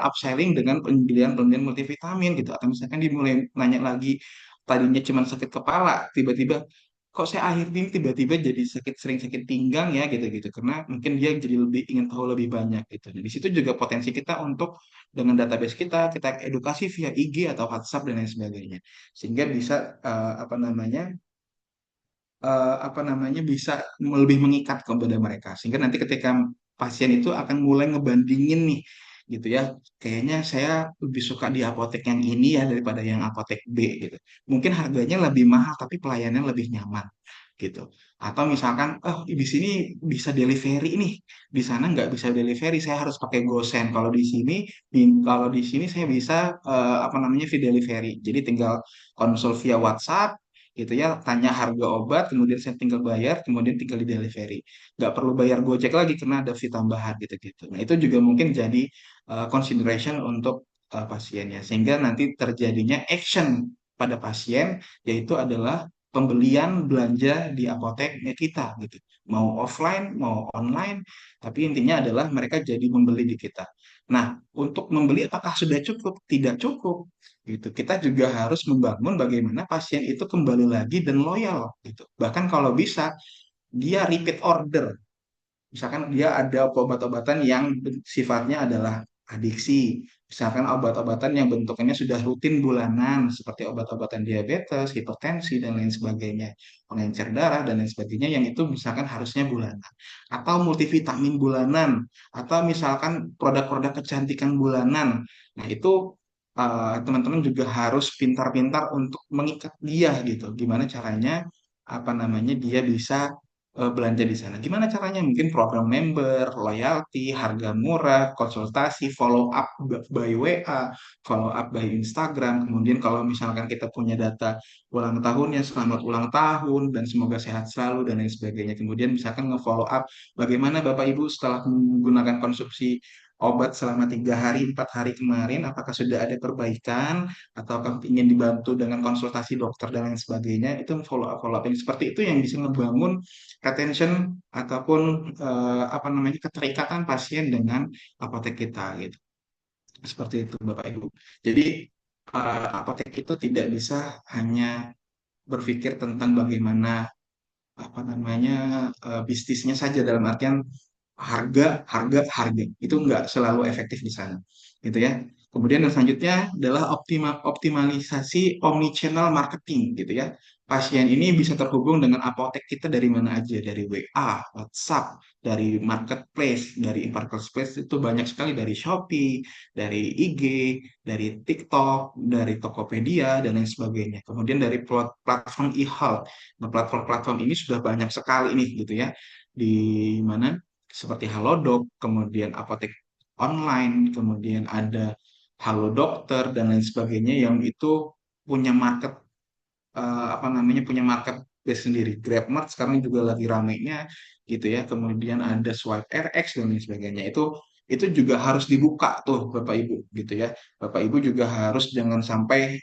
upselling dengan pembelian multivitamin gitu atau misalkan dia mulai nanya lagi tadinya cuma sakit kepala tiba-tiba kok saya akhir ini tiba-tiba jadi sering sakit pinggang ya gitu-gitu karena mungkin dia jadi lebih ingin tahu lebih banyak gitu. Nah, di situ juga potensi kita untuk dengan database kita edukasi via IG atau WhatsApp dan lain sebagainya sehingga bisa apa namanya bisa lebih mengikat kepada mereka sehingga nanti ketika pasien itu akan mulai ngebandingin nih gitu ya kayaknya saya lebih suka di apotek yang ini ya daripada yang apotek B gitu mungkin harganya lebih mahal tapi pelayanannya lebih nyaman gitu atau misalkan oh di sini bisa delivery nih di sana nggak bisa delivery saya harus pakai GoSend kalau di sini saya bisa apa namanya free delivery jadi tinggal konsul via WhatsApp gitu ya tanya harga obat kemudian saya tinggal bayar kemudian tinggal di delivery nggak perlu bayar Gojek lagi karena ada fee tambahan gitu-gitu nah itu juga mungkin jadi consideration untuk pasiennya sehingga nanti terjadinya action pada pasien yaitu adalah pembelian belanja di apoteknya kita gitu mau offline mau online tapi intinya adalah mereka jadi membeli di kita nah untuk membeli apakah sudah cukup tidak cukup gitu. Kita juga harus membangun bagaimana pasien itu kembali lagi dan loyal gitu. Bahkan kalau bisa dia repeat order. Misalkan dia ada obat-obatan yang sifatnya adalah adiksi. Misalkan obat-obatan yang bentuknya sudah rutin bulanan seperti obat-obatan diabetes, hipertensi dan lain sebagainya, pengencer darah dan lain sebagainya yang itu misalkan harusnya bulanan. Atau multivitamin bulanan atau misalkan produk-produk kecantikan bulanan. Nah, itu teman-teman juga harus pintar-pintar untuk mengikat dia gitu. Gimana caranya apa namanya dia bisa belanja di sana. Gimana caranya? Mungkin program member, loyalty, harga murah, konsultasi, follow up by WA, follow up by Instagram. Kemudian kalau misalkan kita punya data ulang tahunnya, selamat ulang tahun dan semoga sehat selalu dan lain sebagainya. Kemudian misalkan nge-follow up bagaimana Bapak Ibu setelah menggunakan konsumsi obat selama 3 hari, 4 hari kemarin, apakah sudah ada perbaikan atau ingin dibantu dengan konsultasi dokter dan lain sebagainya, itu follow up yang seperti itu yang bisa ngebangun retention ataupun apa namanya keterikatan pasien dengan apotek kita gitu. Seperti itu Bapak Ibu. Jadi apotek itu tidak bisa hanya berpikir tentang bagaimana apa namanya bisnisnya saja dalam artian harga itu nggak selalu efektif di sana gitu ya. Kemudian yang selanjutnya adalah optimalisasi omnichannel marketing gitu ya. pasien ini bisa terhubung dengan apotek kita dari mana aja, dari WA, WhatsApp, dari marketplace, dari marketplace itu banyak sekali, dari Shopee, dari IG, dari TikTok, dari Tokopedia dan lain sebagainya. Kemudian dari platform e-health. Nah, platform-platform ini sudah banyak sekali nih gitu ya. Di mana seperti Halodoc, kemudian apotek online, kemudian ada Halo Dokter dan lain sebagainya yang itu punya apa namanya punya marketplace sendiri. GrabMart sekarang juga lagi ramainya gitu ya. Kemudian ada Swipe RX dan lain sebagainya. Itu juga harus dibuka tuh Bapak Ibu gitu ya. Bapak Ibu juga harus jangan sampai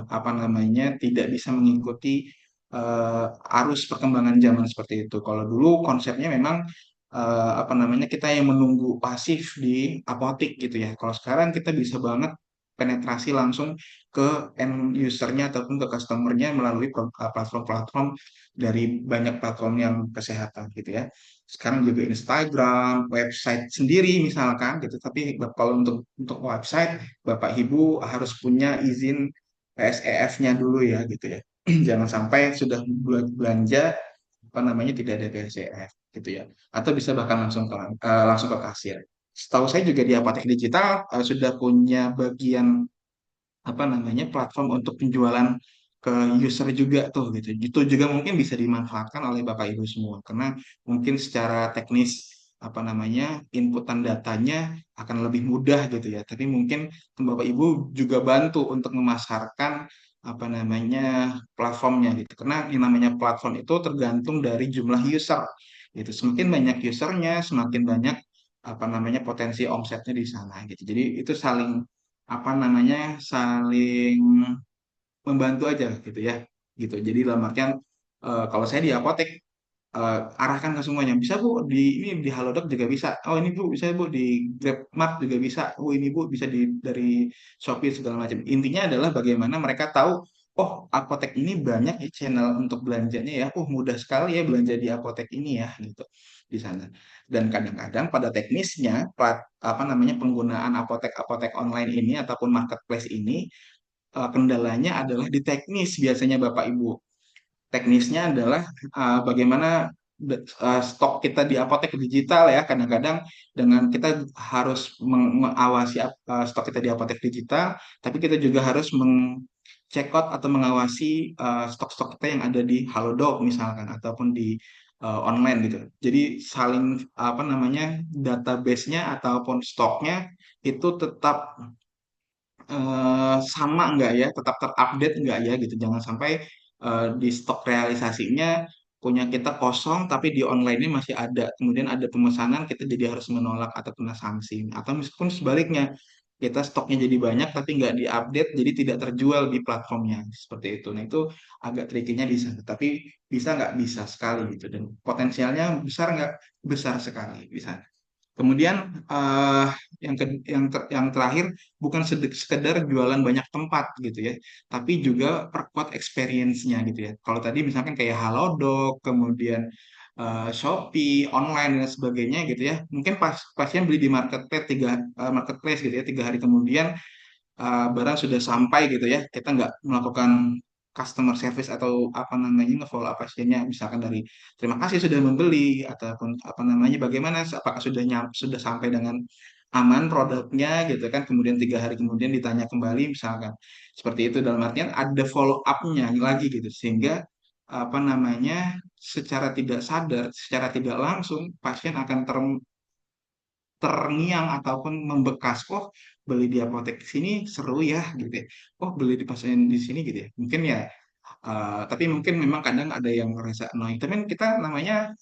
apa namanya tidak bisa mengikuti arus perkembangan zaman seperti itu. Kalau dulu konsepnya memang apa namanya kita yang menunggu pasif di apotik gitu ya. Kalau sekarang kita bisa banget penetrasi langsung ke end usernya ataupun ke customernya melalui platform-platform dari banyak platform yang kesehatan gitu ya. Sekarang juga Instagram, website sendiri misalkan gitu. Tapi kalau untuk website, Bapak Ibu harus punya izin PSEF-nya dulu ya gitu ya. Jangan sampai sudah belanja apa namanya tidak ada PSEF gitu ya. Atau bisa bahkan langsung ke kasir. Setahu saya juga di apotek digital sudah punya bagian apa namanya platform untuk penjualan ke user juga tuh gitu. Itu juga mungkin bisa dimanfaatkan oleh Bapak Ibu semua karena mungkin secara teknis apa namanya inputan datanya akan lebih mudah gitu ya. Tapi mungkin Bapak Ibu juga bantu untuk memasarkan apa namanya platformnya gitu. Karena yang namanya platform itu tergantung dari jumlah user gitu. Semakin banyak usernya, semakin banyak apa namanya potensi omsetnya di sana gitu. Jadi itu saling apa namanya saling membantu aja gitu ya gitu jadi dalam artian kalau saya di apotek arahkan ke semuanya bisa bu ini di Halodoc juga bisa oh ini bu bisa bu di GrabMart juga bisa oh ini bu bisa dari Shopee segala macam intinya adalah bagaimana mereka tahu oh apotek ini banyak ya channel untuk belanjanya ya oh mudah sekali ya belanja di apotek ini ya gitu di sana dan kadang-kadang pada teknisnya apa namanya penggunaan apotek-apotek online ini ataupun marketplace ini kendalanya adalah di teknis biasanya Bapak Ibu. Teknisnya adalah bagaimana stok kita di apotek digital ya. Kadang-kadang dengan kita harus mengawasi stok kita di apotek digital, tapi kita juga harus check out atau mengawasi stok-stok kita yang ada di Halodoc misalkan ataupun di online gitu. Jadi saling apa namanya database-nya ataupun stoknya itu tetap sama nggak ya, tetap terupdate nggak ya gitu. Jangan sampai di stok realisasinya punya kita kosong, tapi di online-nya masih ada. Kemudian ada pemesanan, kita jadi harus menolak atau kena sanksi. Atau meskipun sebaliknya, kita stoknya jadi banyak, tapi nggak diupdate, jadi tidak terjual di platformnya. Seperti itu. Nah, itu agak trikinya di sana. Tapi bisa nggak? Bisa sekali gitu. Dan potensialnya besar nggak? Besar sekali bisa. Kemudian yang terakhir bukan sekedar jualan banyak tempat gitu ya, tapi juga perkuat experience-nya gitu ya. Kalau tadi misalkan kayak Halodoc, kemudian Shopee, online dan sebagainya gitu ya, mungkin pasien beli di marketplace gitu ya, 3 hari kemudian barang sudah sampai gitu ya, kita nggak melakukan customer service atau apa namanya nge-follow up pasiennya, misalkan dari terima kasih sudah membeli ataupun apa namanya bagaimana apakah sudah sampai dengan aman produknya gitu kan, kemudian 3 hari kemudian ditanya kembali misalkan seperti itu dalam artian ada follow up-nya lagi gitu sehingga apa namanya secara tidak sadar, secara tidak langsung pasien akan terngiang ataupun membekas oh beli di apotek sini seru ya gitu ya oh beli di pasien di sini gitu ya mungkin ya tapi mungkin memang kadang ada yang merasa annoying tapi kan kita namanya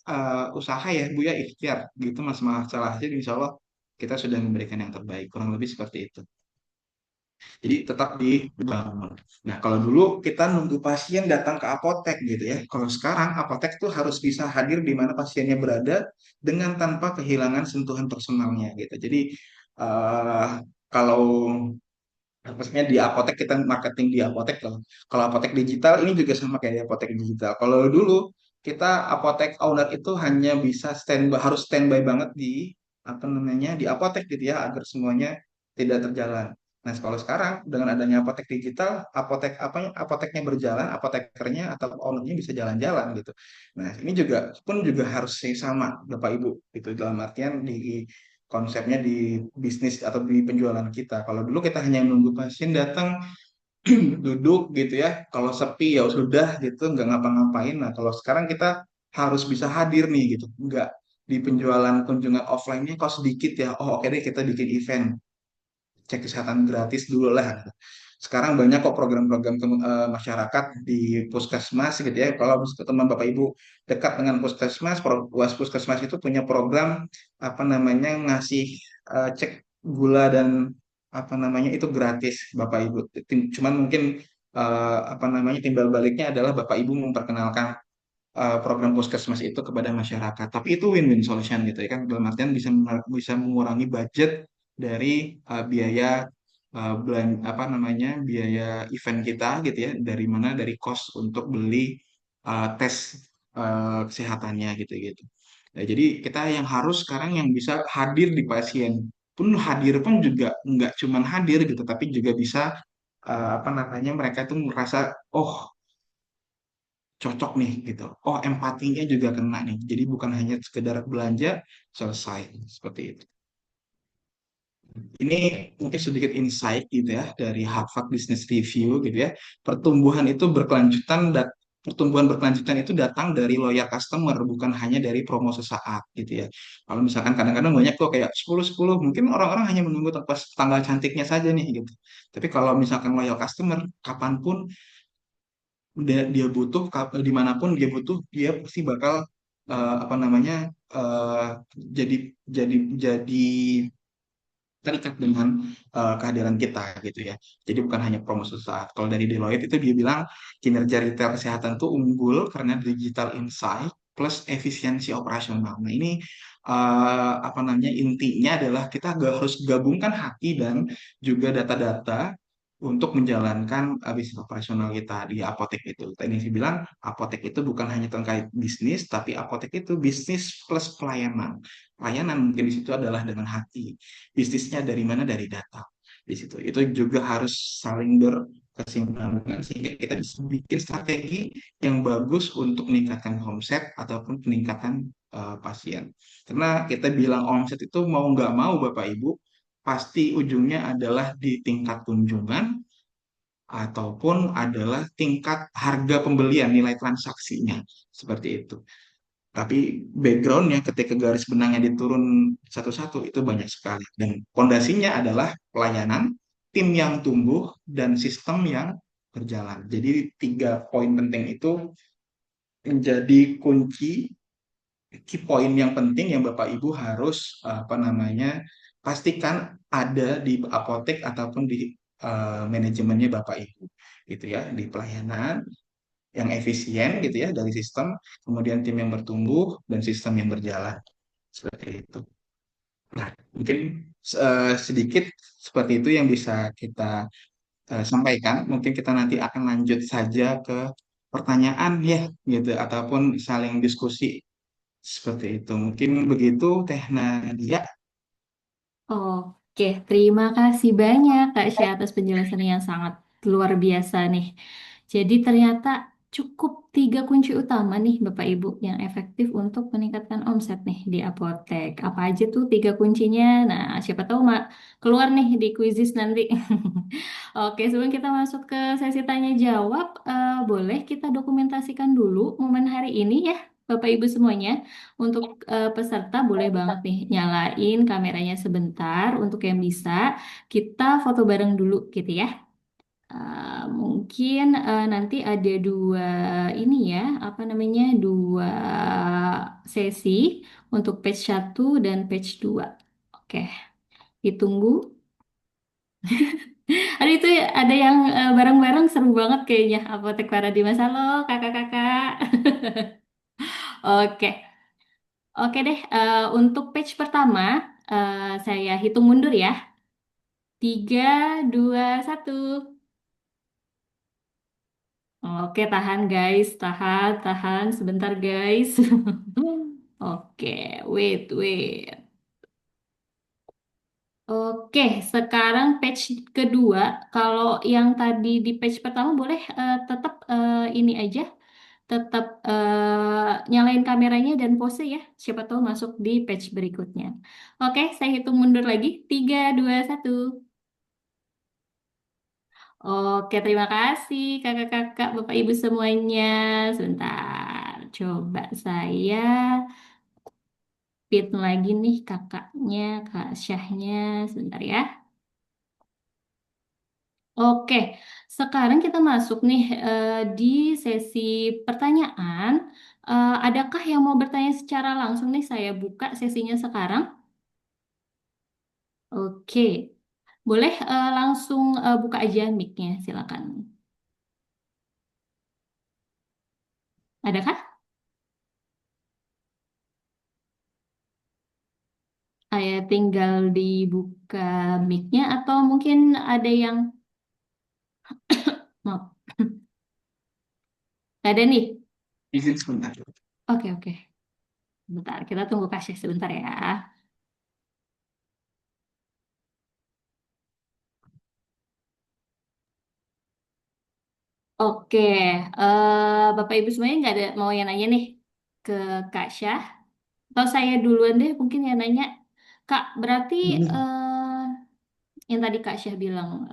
usaha ya Bu ya ikhtiar gitu mas masalah aja insya Allah kita sudah memberikan yang terbaik kurang lebih seperti itu jadi tetap dibangun. Nah, kalau dulu kita nunggu pasien datang ke apotek gitu ya. Kalau sekarang apotek tuh harus bisa hadir di mana pasiennya berada dengan tanpa kehilangan sentuhan personalnya gitu. Jadi eh, kalau maksudnya di apotek kita marketing di apotek loh. Kalau apotek digital ini juga sama kayak di apotek digital. Kalau dulu kita apotek owner itu hanya bisa harus standby banget di apa namanya di apotek gitu ya agar semuanya tidak terjalan. Nah, kalau sekarang dengan adanya apotek digital, apoteknya berjalan, apotekernya atau ownernya bisa jalan-jalan gitu. Nah, ini juga harus sama Bapak Ibu gitu dalam artian di konsepnya di bisnis atau di penjualan kita. Kalau dulu kita hanya menunggu pasien datang duduk gitu ya. Kalau sepi ya sudah gitu, nggak ngapa-ngapain. Nah, kalau sekarang kita harus bisa hadir nih gitu. Nggak di penjualan kunjungan offline-nya kok sedikit ya. Oh, oke deh kita bikin event cek kesehatan gratis dulu lah. Sekarang banyak kok program-program masyarakat di puskesmas gitu ya. Kalau teman Bapak Ibu dekat dengan puskesmas, puskesmas itu punya program apa namanya ngasih cek gula dan apa namanya itu gratis Bapak Ibu. Cuman mungkin apa namanya timbal baliknya adalah Bapak Ibu memperkenalkan program puskesmas itu kepada masyarakat. Tapi itu win-win solution gitu ya kan. Dalam artian bisa mengurangi budget dari biaya apa namanya biaya event kita gitu ya. Dari mana dari cost untuk beli tes kesehatannya gitu gitu. Nah, jadi kita yang harus sekarang yang bisa hadir di pasien pun hadir pun juga nggak cuman hadir gitu, tapi juga bisa apa namanya mereka tuh merasa oh cocok nih gitu. Oh, empatinya juga kena nih. Jadi bukan hanya sekedar belanja selesai seperti itu. Ini mungkin sedikit insight gitu ya dari Harvard Business Review gitu ya. Pertumbuhan itu berkelanjutan dan pertumbuhan berkelanjutan itu datang dari loyal customer bukan hanya dari promo sesaat gitu ya. Kalau misalkan kadang-kadang banyak tuh kayak 10-10 mungkin orang-orang hanya menunggu pas tanggal cantiknya saja nih gitu. Tapi kalau misalkan loyal customer kapanpun dia butuh dimanapun dia butuh dia pasti bakal apa namanya eh, jadi jadi terikat dengan kehadiran kita gitu ya. Jadi bukan hanya promosi saat. Kalau dari Deloitte itu dia bilang kinerja retail kesehatan itu unggul karena digital insight plus efisiensi operasional. Nah ini apa namanya intinya adalah kita harus gabungkan hati dan juga data-data untuk menjalankan bisnis operasional kita di apotek itu. Tadi saya bilang apotek itu bukan hanya terkait bisnis, tapi apotek itu bisnis plus pelayanan. Pelayanan mungkin di situ adalah dengan hati. Bisnisnya dari mana? Dari data. Di situ. Itu juga harus saling berkesinambungan sehingga kita bisa bikin strategi yang bagus untuk meningkatkan omset ataupun peningkatan pasien. Karena kita bilang omset itu mau nggak mau Bapak Ibu pasti ujungnya adalah di tingkat kunjungan ataupun adalah tingkat harga pembelian nilai transaksinya seperti itu. Tapi backgroundnya ketika garis benangnya diturun satu-satu itu banyak sekali. Dan fondasinya adalah pelayanan, tim yang tumbuh, dan sistem yang berjalan. Jadi tiga poin penting itu menjadi kunci, key point yang penting yang Bapak Ibu harus apa namanya pastikan ada di apotek ataupun di manajemennya Bapak Ibu gitu ya di pelayanan yang efisien gitu ya dari sistem, kemudian tim yang bertumbuh dan sistem yang berjalan seperti itu. Nah, mungkin sedikit seperti itu yang bisa kita sampaikan. Mungkin kita nanti akan lanjut saja ke pertanyaan ya gitu ataupun saling diskusi seperti itu. Mungkin begitu Teh Nadia. Oke, terima kasih banyak Kak Syah atas penjelasan yang sangat luar biasa nih. Jadi ternyata cukup tiga kunci utama nih Bapak Ibu yang efektif untuk meningkatkan omset nih di apotek. Apa aja tuh tiga kuncinya? Nah, siapa tahu Mak keluar nih di kuisis nanti. Oke, sebelum kita masuk ke sesi tanya jawab, boleh kita dokumentasikan dulu momen hari ini ya Bapak Ibu semuanya. Untuk peserta boleh banget nih nyalain kameranya sebentar untuk yang bisa kita foto bareng dulu gitu ya. Mungkin nanti ada dua ini ya, apa namanya, dua sesi untuk page 1 dan page 2. Oke, ditunggu. Ada itu ada yang bareng-bareng seru banget kayaknya. Apotek Paradise. Halo kakak-kakak. Oke. Oke deh, untuk page pertama, saya hitung mundur ya. 3, 2, 1. Oke, tahan guys, tahan, tahan, sebentar guys. Oke, wait, wait. Oke, sekarang page kedua. Kalau yang tadi di page pertama boleh tetap ini aja, tetap nyalain kameranya dan pose ya. Siapa tahu masuk di page berikutnya. Oke, saya hitung mundur lagi. 3, 2, 1. Oke, terima kasih kakak-kakak, bapak ibu semuanya. Sebentar, coba saya pin lagi nih kakaknya, Kak Syahnya. Sebentar ya. Oke, sekarang kita masuk nih di sesi pertanyaan. Adakah yang mau bertanya secara langsung nih? Saya buka sesinya sekarang. Oke, boleh langsung buka aja mic-nya, silakan. Adakah? Saya tinggal dibuka mic-nya atau mungkin ada yang mau? Gak ada nih. Izin sebentar. Oke, oke. Bentar, kita tunggu Kasih sebentar ya. Oke, Bapak Ibu semuanya nggak ada mau yang nanya nih ke Kak Syah? Atau saya duluan deh mungkin yang nanya. Kak, berarti yang tadi Kak Syah bilang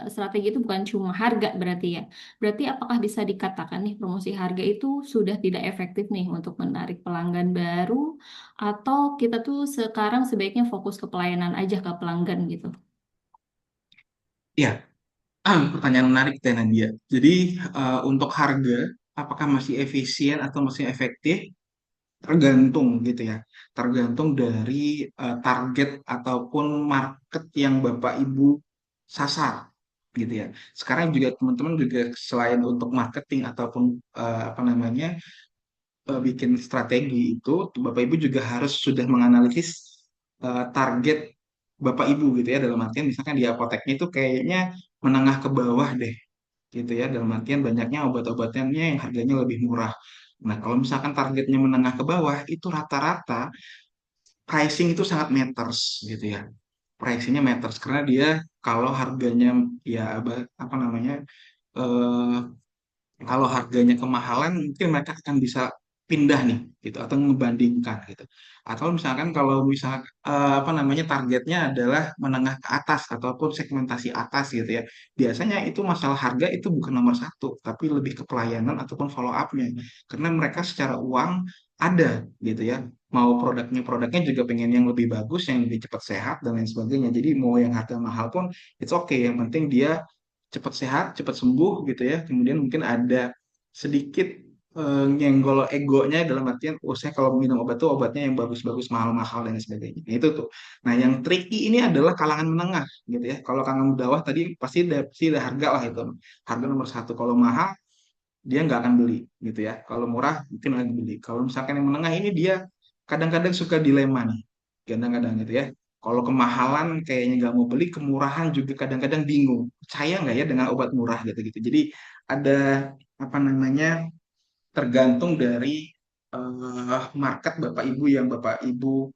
strategi itu bukan cuma harga berarti ya. Berarti apakah bisa dikatakan nih promosi harga itu sudah tidak efektif nih untuk menarik pelanggan baru atau kita tuh sekarang sebaiknya fokus ke pelayanan aja ke pelanggan gitu. Ya, pertanyaan menarik Teh Nadia. Jadi untuk harga, apakah masih efisien atau masih efektif? Tergantung gitu ya. Tergantung dari target ataupun market yang Bapak Ibu sasar gitu ya. Sekarang juga teman-teman juga selain untuk marketing ataupun apa namanya bikin strategi itu, Bapak Ibu juga harus sudah menganalisis target Bapak Ibu gitu ya. Dalam artian misalkan di apoteknya itu kayaknya menengah ke bawah deh gitu ya. Dalam artian banyaknya obat-obatannya yang harganya lebih murah. Nah, kalau misalkan targetnya menengah ke bawah, itu rata-rata pricing itu sangat matters gitu ya. Pricingnya matters karena dia kalau harganya ya apa namanya eh, kalau harganya kemahalan mungkin mereka akan bisa pindah nih gitu atau membandingkan gitu. Atau misalkan kalau apa namanya targetnya adalah menengah ke atas ataupun segmentasi atas gitu ya. Biasanya itu masalah harga itu bukan nomor satu, tapi lebih ke pelayanan ataupun follow up-nya. Karena mereka secara uang ada gitu ya. Mau produknya juga pengen yang lebih bagus, yang lebih cepat sehat dan lain sebagainya. Jadi mau yang harga mahal pun it's okay. Yang penting dia cepat sehat, cepat sembuh gitu ya. Kemudian mungkin ada sedikit nyenggol egonya dalam artian, oh saya kalau minum obat tuh obatnya yang bagus-bagus, mahal-mahal dan sebagainya. Nah, itu tuh. Nah, yang tricky ini adalah kalangan menengah gitu ya. Kalau kalangan bawah tadi pasti ada harga lah itu. Harga nomor satu. Kalau mahal dia nggak akan beli gitu ya. Kalau murah mungkin lagi beli. Kalau misalkan yang menengah ini dia kadang-kadang suka dilema nih. Kadang-kadang gitu ya. Kalau kemahalan kayaknya nggak mau beli, kemurahan juga kadang-kadang bingung. Percaya nggak ya dengan obat murah gitu-gitu. Jadi ada apa namanya tergantung dari market Bapak Ibu yang Bapak Ibu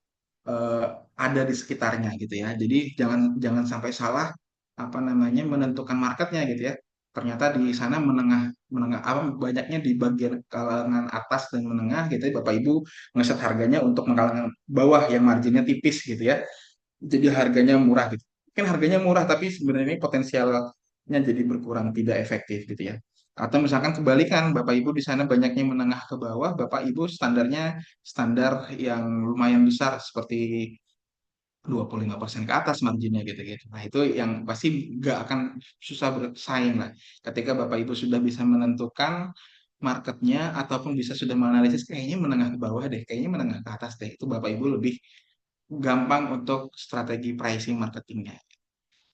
eh, ada di sekitarnya gitu ya. Jadi jangan jangan sampai salah apa namanya menentukan marketnya gitu ya. Ternyata di sana menengah menengah apa banyaknya di bagian kalangan atas dan menengah gitu ya. Bapak Ibu ngeset harganya untuk kalangan bawah yang marginnya tipis gitu ya. Jadi harganya murah gitu. Mungkin harganya murah tapi sebenarnya potensialnya jadi berkurang tidak efektif gitu ya. Atau misalkan kebalikan, Bapak Ibu di sana banyaknya menengah ke bawah, Bapak Ibu standarnya standar yang lumayan besar seperti 25% ke atas marginnya gitu-gitu. Nah, itu yang pasti nggak akan susah bersaing lah. Ketika Bapak Ibu sudah bisa menentukan marketnya ataupun bisa sudah menganalisis kayaknya menengah ke bawah deh, kayaknya menengah ke atas deh. Itu Bapak Ibu lebih gampang untuk strategi pricing marketingnya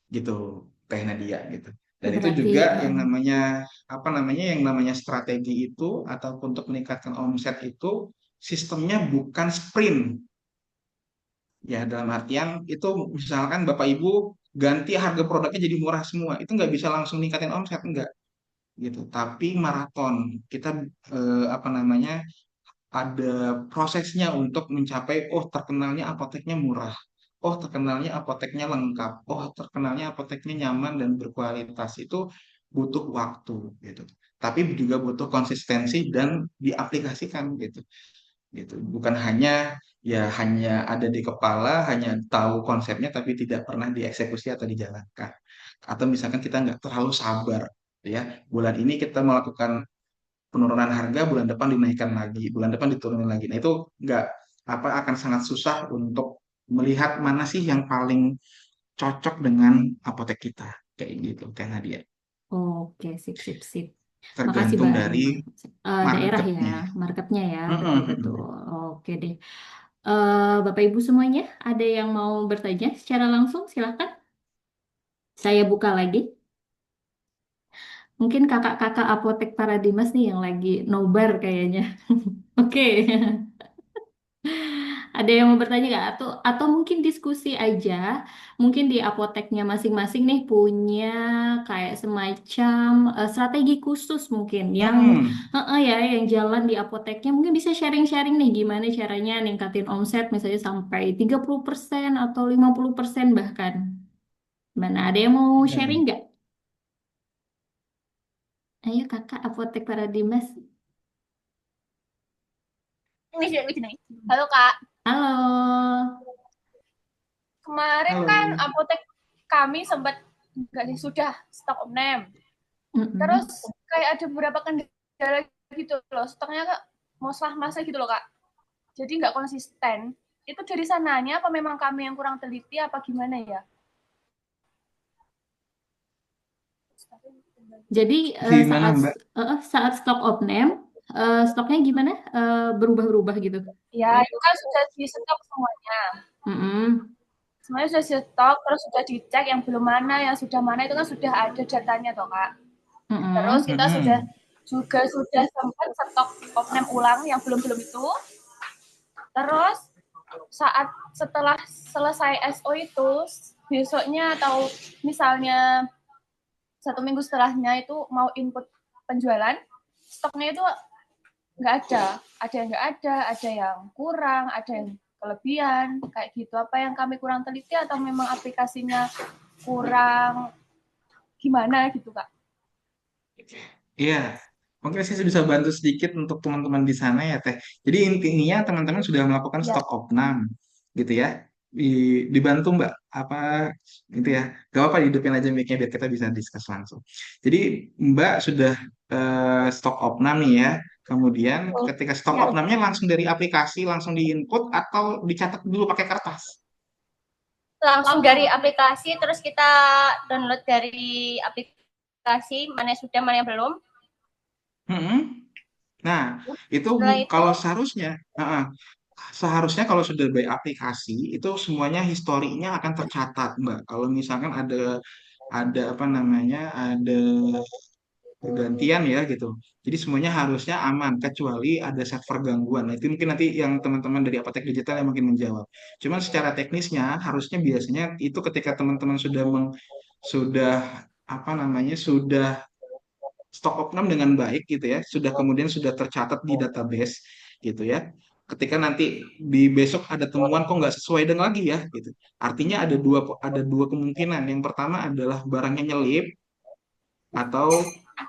gitu, Teh Nadia gitu. Dan itu Berarti juga yang namanya apa namanya yang namanya strategi itu ataupun untuk meningkatkan omset itu sistemnya bukan sprint. Ya, dalam artian itu misalkan Bapak Ibu ganti harga produknya jadi murah semua, itu nggak bisa langsung ningkatin omset, enggak gitu. Tapi maraton, kita apa namanya ada prosesnya untuk mencapai, oh terkenalnya apoteknya murah. oh terkenalnya apoteknya lengkap, oh terkenalnya apoteknya nyaman dan berkualitas, itu butuh waktu gitu. Tapi juga butuh konsistensi dan diaplikasikan gitu. Gitu. Bukan hanya ada di kepala, hanya tahu konsepnya tapi tidak pernah dieksekusi atau dijalankan. Atau misalkan kita nggak terlalu sabar, gitu ya. Bulan ini kita melakukan penurunan harga, bulan depan dinaikkan lagi, bulan depan diturunin lagi. Nah, itu nggak akan sangat susah untuk melihat mana sih yang paling cocok dengan apotek kita. Kayak gitu, kayak Nadia. Oke, sip, sip, sip. Makasih Tergantung dari banyak. Daerah ya, marketnya. marketnya ya, Mm-mm, betul-betul. mm-mm. Oke deh. Bapak Ibu semuanya, ada yang mau bertanya secara langsung? Silahkan. Saya buka lagi. Mungkin kakak-kakak apotek Paradimas nih yang lagi nobar kayaknya. Oke. Ada yang mau bertanya nggak? Atau mungkin diskusi aja. Mungkin di apoteknya masing-masing nih punya kayak semacam strategi khusus mungkin yang Hmm. ya yang jalan di apoteknya mungkin bisa sharing-sharing nih gimana caranya ningkatin omset misalnya sampai 30% atau 50% bahkan. Mana ada yang mau Iya, sharing iya. nggak? Ayo kakak apotek Paradimas. Halo Kak, Halo. kemarin Halo. kan apotek kami sempat nggak sih sudah stok omnem. Terus Mm-mm. kayak ada beberapa kendala gitu loh, stoknya Kak masa gitu loh Kak. Jadi nggak konsisten. Itu dari sananya apa memang kami yang kurang teliti apa gimana ya? Jadi Gimana saat Mbak? saat stok opname, stoknya gimana? Berubah-ubah gitu. Ya, itu kan sudah di stok semuanya. Mm-mm. Semuanya sudah di stok, terus sudah dicek yang belum mana, yang sudah mana itu kan sudah ada datanya toh Kak. Terus Mm-mm. kita sudah Mm-mm. juga sudah sempat stok opname ulang yang belum-belum itu. Terus saat setelah selesai SO itu besoknya atau misalnya 1 minggu setelahnya itu mau input penjualan, stoknya itu nggak ada yang nggak ada yang kurang, ada yang kelebihan, kayak gitu. Apa yang kami kurang teliti atau memang aplikasinya kurang gimana gitu Kak? Iya, mungkin saya bisa bantu sedikit untuk teman-teman di sana ya Teh. Jadi intinya teman-teman sudah melakukan Ya, stok opnam, gitu ya. Dibantu Mbak, apa gitu ya. Gak apa-apa hidupin aja mic-nya biar kita bisa diskus langsung. Jadi Mbak sudah stok opnam nih ya. Kemudian ketika stok ya. opnamnya langsung dari aplikasi, langsung diinput atau dicatat dulu pakai kertas? Langsung dari aplikasi, terus kita download dari aplikasi mana yang sudah, mana yang belum. Mm-mm. Nah, itu Setelah itu, kalau seharusnya, seharusnya kalau sudah by aplikasi itu semuanya historinya akan tercatat, Mbak. Kalau misalkan ada apa namanya, ada pergantian ya gitu. Jadi semuanya harusnya aman kecuali ada server gangguan. Nah, itu mungkin nanti yang teman-teman dari Apotek Digital yang mungkin menjawab. Cuman secara teknisnya harusnya biasanya itu ketika teman-teman sudah apa namanya, sudah stok opnam dengan baik gitu ya, sudah tercatat di database gitu ya. Ketika nanti di besok ada temuan kok nggak sesuai dengan lagi ya gitu. Artinya ada dua kemungkinan. Yang pertama adalah barangnya nyelip atau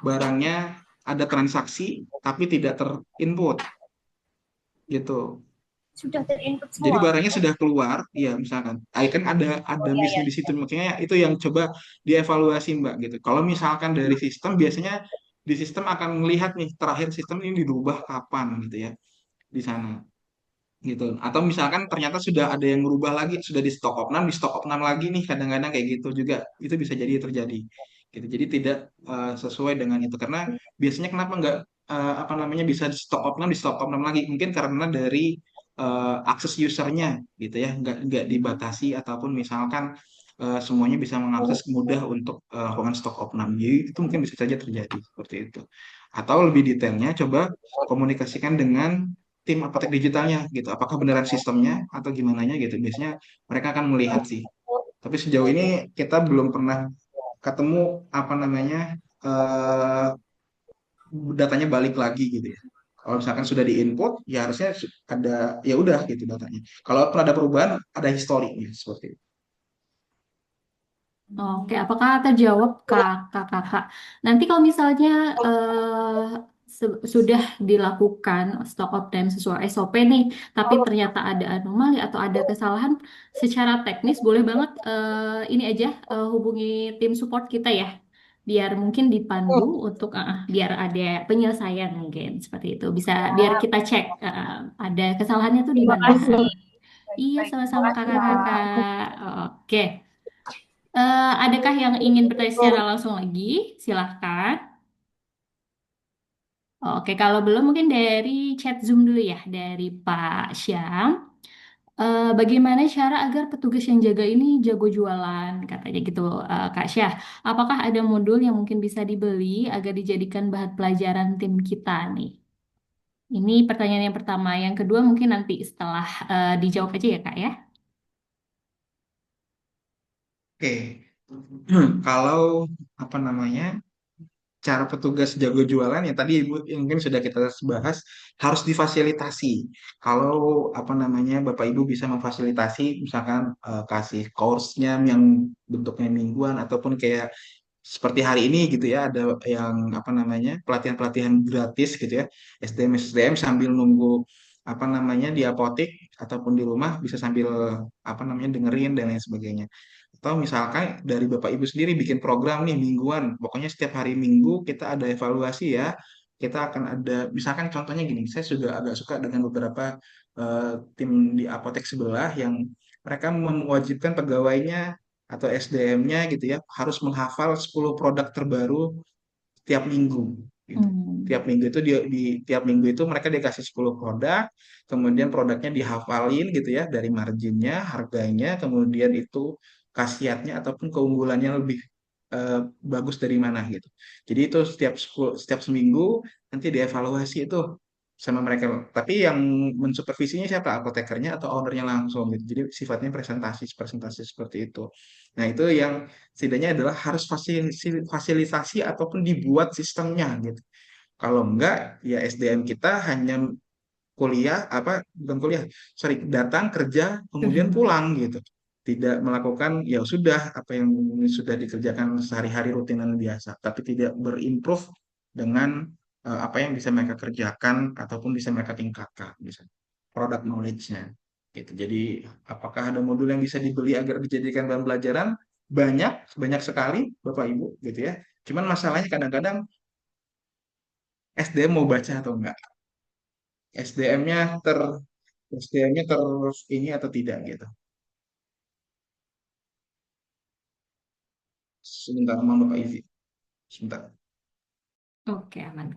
barangnya ada transaksi tapi tidak terinput gitu. sudah terinput Jadi semua. barangnya sudah keluar, ya misalkan, kan ada Oh iya miss-nya ya. di situ, makanya itu yang coba dievaluasi Mbak gitu. Kalau misalkan dari sistem biasanya di sistem akan melihat nih terakhir sistem ini dirubah kapan gitu ya di sana gitu. Atau misalkan ternyata sudah ada yang merubah lagi, sudah di stok opnam lagi nih kadang-kadang kayak gitu juga itu bisa jadi terjadi gitu. Jadi tidak sesuai dengan itu karena biasanya kenapa nggak apa namanya bisa di stok opnam lagi mungkin karena dari akses usernya gitu ya nggak dibatasi ataupun misalkan semuanya bisa mengakses mudah untuk lakukan stok opnam. Jadi itu mungkin bisa saja terjadi seperti itu. Atau lebih detailnya coba komunikasikan dengan tim apotek digitalnya gitu. Apakah beneran sistemnya atau gimana gitu. Biasanya mereka akan melihat sih. Tapi sejauh ini kita belum pernah ketemu apa namanya datanya balik lagi gitu ya. Kalau misalkan sudah di input, ya harusnya ada, ya udah gitu datanya. Kalaupun ada perubahan, ada historinya seperti itu. Oke, apakah terjawab kakak? Nanti kalau misalnya sudah dilakukan stock optime sesuai SOP nih, tapi ternyata ada anomali atau ada kesalahan secara teknis, boleh banget ini aja hubungi tim support kita ya, biar mungkin dipandu untuk biar ada penyelesaian mungkin seperti itu. Bisa biar kita cek ada kesalahannya tuh di Terima mana. kasih. Iya, Baik, terima sama-sama kasih, Kak. kakak-kakak. Oke. Adakah yang ingin bertanya secara langsung lagi? Silahkan. Oke, kalau belum mungkin dari chat Zoom dulu ya, dari Pak Syam. Bagaimana cara agar petugas yang jaga ini jago jualan? Katanya gitu, Kak Syah. Apakah ada modul yang mungkin bisa dibeli agar dijadikan bahan pelajaran tim kita nih? Ini pertanyaan yang pertama. Yang kedua mungkin nanti setelah dijawab aja ya, Kak ya. Oke, kalau apa namanya cara petugas jago jualan ya tadi Ibu yang mungkin sudah kita bahas harus difasilitasi. Kalau apa namanya Bapak Ibu bisa memfasilitasi misalkan kasih course-nya yang bentuknya mingguan ataupun kayak seperti hari ini gitu ya ada yang apa namanya pelatihan-pelatihan gratis gitu ya SDM sambil nunggu apa namanya di apotek ataupun di rumah bisa sambil apa namanya dengerin dan lain sebagainya. Atau misalkan dari Bapak Ibu sendiri bikin program nih mingguan, pokoknya setiap hari Minggu kita ada evaluasi ya. Kita akan ada, misalkan contohnya gini, saya juga agak suka dengan beberapa tim di apotek sebelah yang mereka mewajibkan pegawainya atau SDM-nya gitu ya harus menghafal 10 produk terbaru tiap minggu gitu. Hmm. Tiap minggu itu di tiap minggu itu mereka dikasih 10 produk, kemudian produknya dihafalin gitu ya dari marginnya, harganya, kemudian itu khasiatnya ataupun keunggulannya lebih bagus dari mana gitu. Jadi itu setiap seminggu nanti dievaluasi itu sama mereka. Tapi yang mensupervisinya siapa? Apotekernya atau ownernya langsung gitu. Jadi sifatnya presentasi seperti itu. Nah, itu yang setidaknya adalah harus fasilitasi ataupun dibuat sistemnya gitu. Kalau enggak, ya SDM kita hanya kuliah apa bukan kuliah, sorry datang kerja kemudian pulang gitu. Tidak melakukan ya sudah apa yang sudah dikerjakan sehari-hari rutinan biasa, tapi tidak berimprove dengan apa yang bisa mereka kerjakan ataupun bisa mereka tingkatkan, bisa product knowledge-nya gitu. Jadi apakah ada modul yang bisa dibeli agar dijadikan bahan pelajaran? Banyak, banyak sekali Bapak Ibu gitu ya. Cuman masalahnya kadang-kadang SDM mau baca atau enggak. SDM-nya ter SDM-nya terus ini atau tidak gitu. Sebentar, mohon Bapak izin. Sebentar. Oke, aman.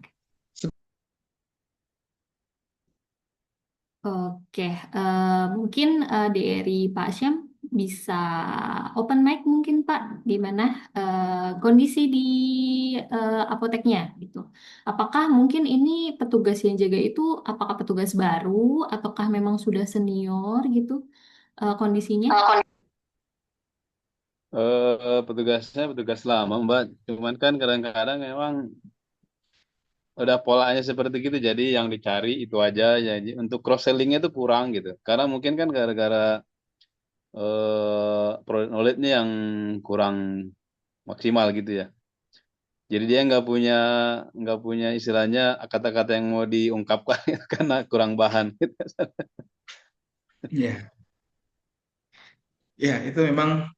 Oke, mungkin dari Pak Syam bisa open mic mungkin Pak, gimana kondisi di apoteknya gitu. Apakah mungkin ini petugas yang jaga itu, apakah petugas baru ataukah memang sudah senior gitu kondisinya? Petugasnya petugas lama, Mbak. Cuman kan kadang-kadang memang udah polanya seperti gitu, jadi yang dicari itu aja. Jadi untuk cross sellingnya tuh kurang gitu. Karena mungkin kan gara-gara product knowledge-nya yang kurang maksimal gitu ya. Jadi dia nggak punya istilahnya kata-kata yang mau diungkapkan karena kurang bahan. Ya, ya itu memang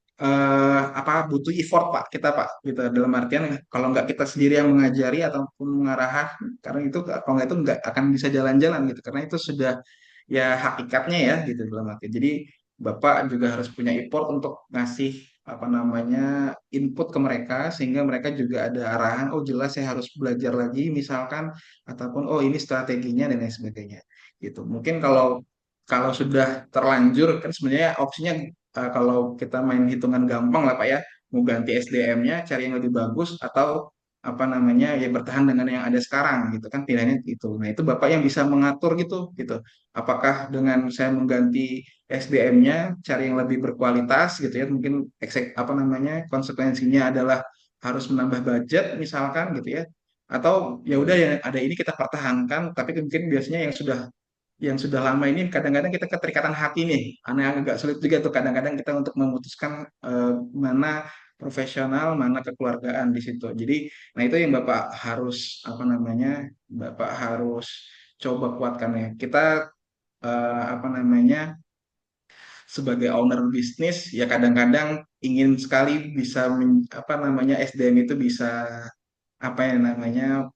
apa butuh effort Pak kita Pak gitu dalam artian kalau nggak kita sendiri yang mengajari ataupun mengarahkan karena itu kalau nggak itu nggak akan bisa jalan-jalan gitu karena itu sudah ya hakikatnya ya gitu dalam arti. Jadi Bapak juga harus punya effort untuk ngasih apa namanya input ke mereka sehingga mereka juga ada arahan oh jelas saya harus belajar lagi misalkan ataupun oh ini strateginya dan lain sebagainya gitu. Mungkin kalau kalau sudah terlanjur kan sebenarnya opsinya kalau kita main hitungan gampang lah Pak ya, mau ganti SDM-nya, cari yang lebih bagus atau apa namanya ya bertahan dengan yang ada sekarang gitu kan pilihannya itu. Nah itu Bapak yang bisa mengatur gitu. Apakah dengan saya mengganti SDM-nya, cari yang lebih berkualitas gitu ya, mungkin apa namanya konsekuensinya adalah harus menambah budget misalkan gitu ya. Atau ya udah ya ada ini kita pertahankan, tapi mungkin biasanya yang sudah lama ini kadang-kadang kita keterikatan hati nih. Aneh agak sulit juga tuh kadang-kadang kita untuk memutuskan mana profesional, mana kekeluargaan di situ. Jadi, nah itu yang Bapak harus apa namanya? Bapak harus coba kuatkan ya. Kita apa namanya? Sebagai owner bisnis ya kadang-kadang ingin sekali bisa apa namanya SDM itu bisa apa ya namanya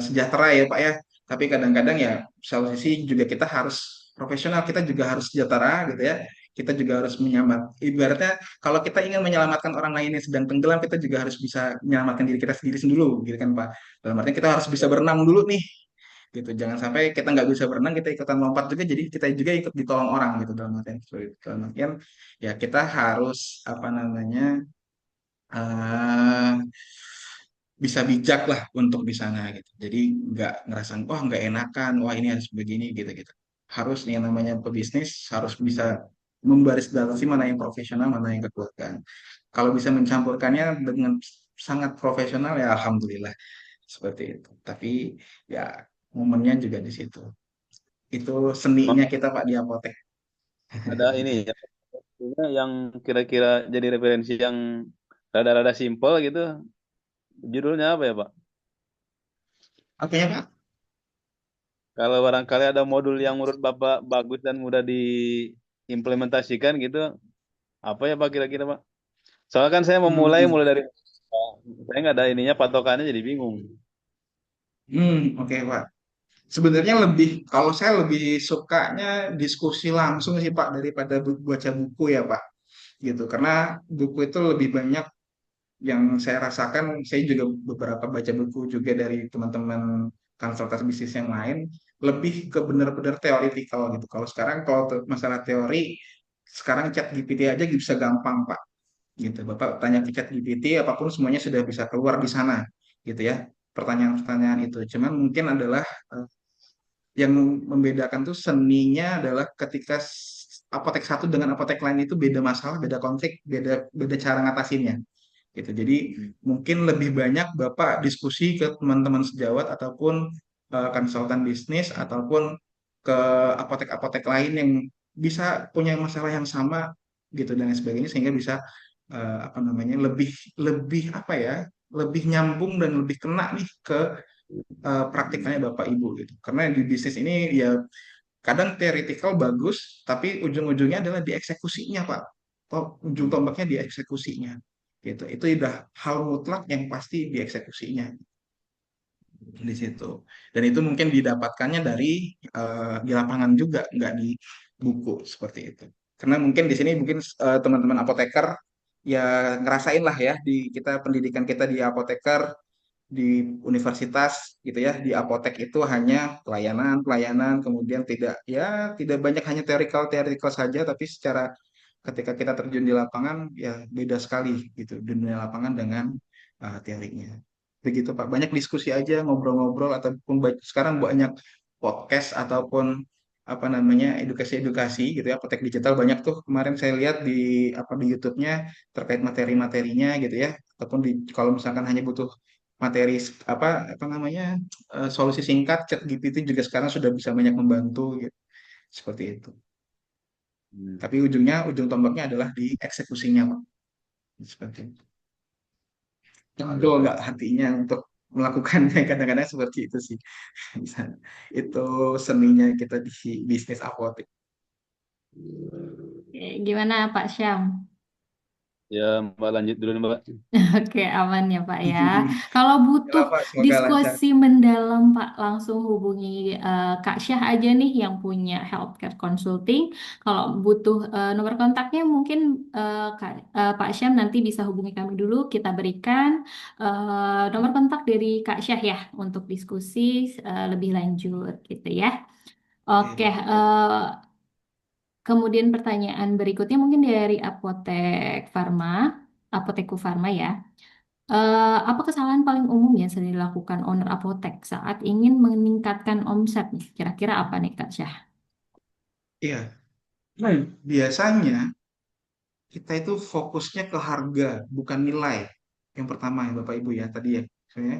sejahtera ya Pak ya. Tapi kadang-kadang ya satu sisi juga kita harus profesional, kita juga harus sejahtera gitu ya. Kita juga harus ibaratnya kalau kita ingin menyelamatkan orang lain yang sedang tenggelam, kita juga harus bisa menyelamatkan diri kita sendiri dulu, gitu kan Pak. Dalam artinya kita harus bisa berenang dulu nih, gitu. Jangan sampai kita nggak bisa berenang, kita ikutan lompat juga, jadi kita juga ikut ditolong orang gitu dalam artian seperti itu. Dalam artian ya kita harus apa namanya eh bisa bijak lah untuk di sana gitu. Jadi nggak ngerasain wah nggak enakan, wah ini harus begini gitu-gitu. Harus yang namanya pebisnis harus bisa membarisbawahi mana yang profesional, mana yang kekeluargaan. Kalau bisa mencampurkannya dengan sangat profesional ya alhamdulillah seperti itu. Tapi ya momennya juga di situ. Itu Emang seninya kita Pak di apotek. ada ini ya, yang kira-kira jadi referensi yang rada-rada simpel gitu. Judulnya apa ya, Pak? Oke ya Pak. Kalau barangkali ada modul yang menurut Bapak bagus dan mudah diimplementasikan gitu, apa ya Pak kira-kira Pak? Soalnya kan saya memulai Hmm, mulai dari saya nggak ada ininya patokannya jadi bingung. oke Pak. Sebenarnya lebih, kalau saya lebih sukanya diskusi langsung sih Pak daripada baca buku ya Pak. Gitu. Karena buku itu lebih banyak yang saya rasakan, saya juga beberapa baca buku juga dari teman-teman konsultan bisnis yang lain, lebih ke benar-benar teoritikal gitu. Kalau sekarang kalau masalah teori, sekarang chat GPT aja bisa gampang Pak. Gitu. Bapak tanya ke chat GPT, apapun semuanya sudah bisa keluar di sana. Gitu ya. Pertanyaan-pertanyaan itu. Cuman mungkin adalah yang membedakan tuh seninya adalah ketika apotek satu dengan apotek lain itu beda masalah, beda konflik, beda beda cara ngatasinnya gitu. Jadi mungkin lebih banyak Bapak diskusi ke teman-teman sejawat ataupun konsultan bisnis ataupun ke apotek-apotek lain yang bisa punya masalah yang sama gitu dan lain sebagainya sehingga bisa apa namanya lebih lebih apa ya lebih nyambung dan lebih kena nih ke praktikanya Bapak Ibu gitu. Karena di bisnis ini ya kadang theoretical bagus, tapi ujung-ujungnya adalah di eksekusinya, Pak. Ujung tombaknya di eksekusinya. Gitu. Itu udah hal mutlak yang pasti di eksekusinya di situ. Dan itu mungkin didapatkannya dari di lapangan juga, nggak di buku seperti itu. Karena mungkin di sini mungkin teman-teman apoteker ya ngerasain lah ya di kita pendidikan kita di apoteker di universitas gitu ya di apotek itu hanya pelayanan pelayanan kemudian tidak banyak hanya teorikal teorikal saja tapi secara ketika kita terjun di lapangan ya beda sekali gitu dunia lapangan dengan teorinya begitu Pak banyak diskusi aja ngobrol-ngobrol ataupun sekarang banyak podcast ataupun apa namanya edukasi-edukasi gitu ya apotek digital banyak tuh kemarin saya lihat di apa di YouTube-nya terkait materi-materinya gitu ya ataupun kalau misalkan hanya butuh materi apa namanya solusi singkat chat GPT juga sekarang sudah bisa banyak membantu gitu seperti itu Hmm. tapi ujung tombaknya adalah di eksekusinya Pak seperti itu itu nggak hatinya untuk melakukannya kadang-kadang seperti itu sih bisa itu seninya kita di bisnis apotek. Gimana Pak Syam? Ya Mbak lanjut dulu Mbak. Oke, aman ya Pak ya. Kalau Ya butuh Pak semoga lancar. diskusi mendalam Pak, langsung hubungi Kak Syah aja nih yang punya healthcare consulting. Kalau butuh nomor kontaknya mungkin Pak Syam nanti bisa hubungi kami dulu. Kita berikan nomor kontak dari Kak Syah ya untuk diskusi lebih lanjut gitu ya. Oke, Oke. kemudian pertanyaan berikutnya mungkin dari Apoteku Farma ya. Apa kesalahan paling umum yang sering dilakukan owner apotek saat ingin meningkatkan omset nih? Kira-kira apa nih Kak Syah? Iya. Nah, biasanya kita itu fokusnya ke harga bukan nilai yang pertama ya Bapak Ibu ya tadi ya ya.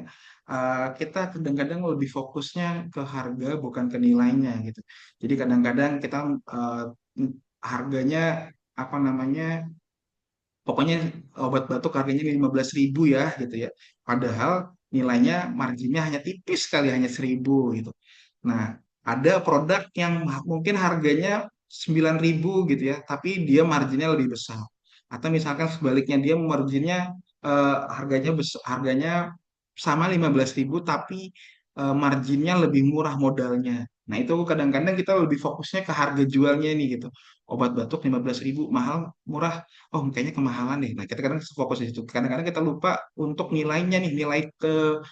Kita kadang-kadang lebih fokusnya ke harga bukan ke nilainya gitu. Jadi kadang-kadang kita harganya apa namanya, pokoknya obat batuk harganya 15.000 ya gitu ya. Padahal nilainya marginnya hanya tipis sekali, hanya 1.000 gitu. Nah, ada produk yang mungkin harganya 9.000 gitu ya, tapi dia marginnya lebih besar. Atau misalkan sebaliknya dia marginnya harganya sama 15.000 tapi marginnya lebih murah modalnya. Nah, itu kadang-kadang kita lebih fokusnya ke harga jualnya nih gitu. Obat batuk 15.000 mahal, murah, oh kayaknya kemahalan deh. Nah, kita kadang fokus di situ. Kadang-kadang kita lupa untuk nilainya nih, nilai ke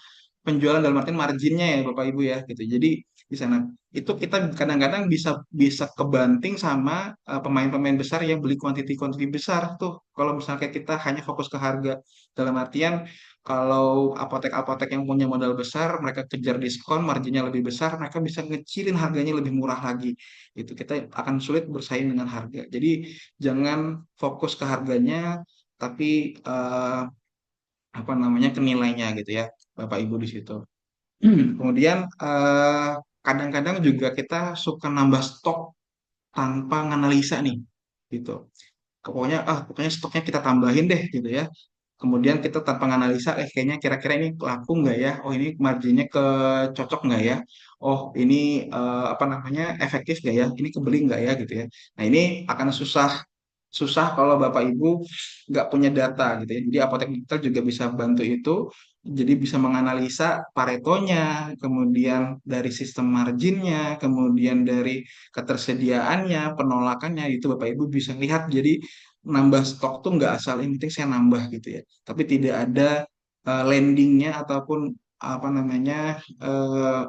penjualan dalam artian marginnya ya Bapak Ibu ya gitu. Jadi di sana itu kita kadang-kadang bisa bisa kebanting sama pemain-pemain besar yang beli kuantiti-kuantiti besar tuh. Kalau misalnya kita hanya fokus ke harga, dalam artian kalau apotek-apotek yang punya modal besar, mereka kejar diskon, marginnya lebih besar, mereka bisa ngecilin harganya lebih murah lagi. Itu kita akan sulit bersaing dengan harga. Jadi jangan fokus ke harganya, tapi apa namanya, ke nilainya gitu ya, Bapak Ibu di situ. Kemudian kadang-kadang juga kita suka nambah stok tanpa nganalisa nih, gitu. Pokoknya stoknya kita tambahin deh gitu ya. Kemudian kita tanpa nganalisa, kayaknya kira-kira ini laku nggak ya? Oh ini marginnya cocok nggak ya? Oh ini apa namanya, efektif nggak ya? Ini kebeli nggak ya gitu ya? Nah ini akan susah susah kalau Bapak Ibu nggak punya data gitu ya. Jadi apotek digital juga bisa bantu itu. Jadi bisa menganalisa paretonya, kemudian dari sistem marginnya, kemudian dari ketersediaannya, penolakannya, itu Bapak Ibu bisa lihat. Jadi nambah stok tuh nggak asal yang penting saya nambah gitu ya. Tapi tidak ada landingnya ataupun apa namanya,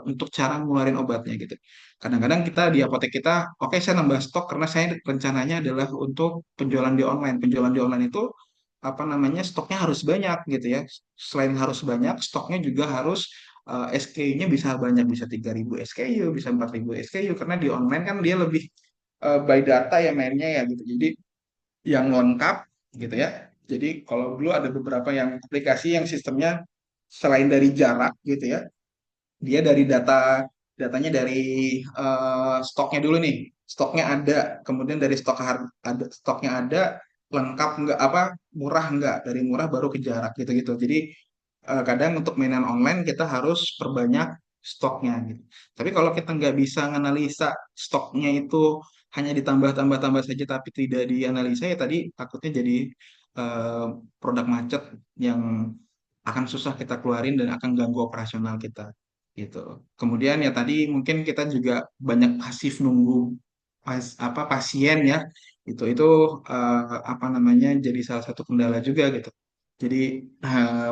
untuk cara ngeluarin obatnya gitu. Kadang-kadang kita di apotek kita, oke saya nambah stok karena saya rencananya adalah untuk penjualan di online. Penjualan di online itu apa namanya, stoknya harus banyak gitu ya. Selain harus banyak, stoknya juga harus SKU-nya bisa banyak, bisa 3.000 SKU, bisa 4.000 SKU, karena di online kan dia lebih by data ya mainnya ya gitu. Jadi yang lengkap gitu ya. Jadi kalau dulu ada beberapa yang aplikasi yang sistemnya selain dari jarak gitu ya, dia dari datanya dari stoknya dulu nih. Stoknya ada, kemudian dari stoknya ada, lengkap nggak, apa, murah nggak, dari murah baru ke jarak gitu-gitu. Jadi kadang untuk mainan online kita harus perbanyak stoknya gitu. Tapi kalau kita nggak bisa menganalisa stoknya itu, hanya ditambah-tambah-tambah saja tapi tidak dianalisa, ya tadi takutnya jadi eh, produk macet yang akan susah kita keluarin dan akan ganggu operasional kita gitu. Kemudian ya tadi mungkin kita juga banyak pasif nunggu apa pasien ya. Itu apa namanya, jadi salah satu kendala juga gitu. Jadi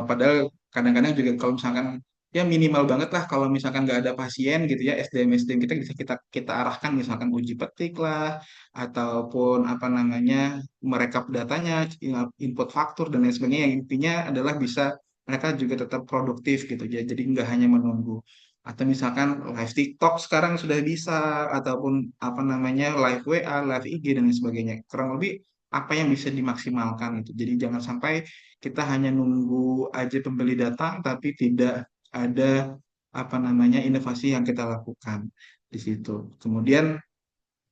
padahal kadang-kadang juga kalau misalkan ya minimal banget lah kalau misalkan nggak ada pasien gitu ya, SDM kita bisa kita arahkan misalkan uji petik lah, ataupun apa namanya, merekap datanya, input faktur dan lain sebagainya. Yang intinya adalah bisa mereka juga tetap produktif gitu ya. Jadi nggak hanya menunggu. Atau misalkan live TikTok sekarang sudah bisa, ataupun apa namanya, live WA, live IG dan lain sebagainya. Kurang lebih apa yang bisa dimaksimalkan itu. Jadi jangan sampai kita hanya nunggu aja pembeli datang tapi tidak ada apa namanya, inovasi yang kita lakukan di situ. Kemudian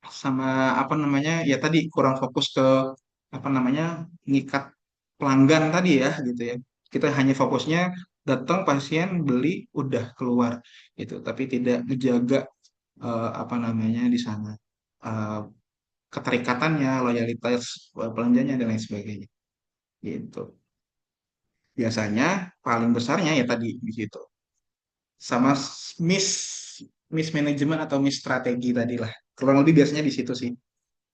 sama apa namanya, ya tadi kurang fokus ke apa namanya, ngikat pelanggan tadi ya gitu ya. Kita hanya fokusnya datang pasien beli udah keluar gitu, tapi tidak menjaga apa namanya di sana, eh, keterikatannya, loyalitas pelanjanya dan lain sebagainya gitu. Biasanya paling besarnya ya tadi di situ. Sama miss miss manajemen atau miss strategi tadi lah. Kurang lebih biasanya di situ sih.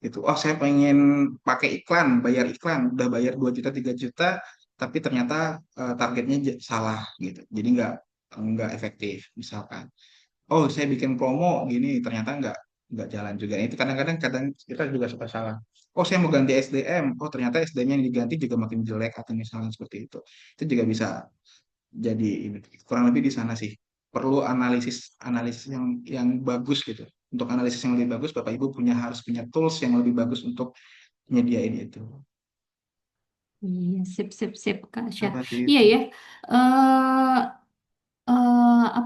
Gitu. Oh, saya pengen pakai iklan, bayar iklan, udah bayar 2 juta, 3 juta, tapi ternyata targetnya salah gitu. Jadi nggak efektif misalkan. Oh, saya bikin promo gini, ternyata nggak jalan juga. Itu kadang-kadang kadang kita juga suka salah. Oh, saya mau ganti SDM. Oh, ternyata SDM yang diganti juga makin jelek atau misalnya seperti itu. Itu juga bisa jadi ini. Kurang lebih di sana sih. Perlu analisis analisis yang bagus gitu. Untuk analisis yang lebih bagus, Bapak Ibu harus punya tools yang lebih bagus untuk nyediain itu. Iya, sip, sip, sip, Kak Syah. Seperti Iya itu. ya, eh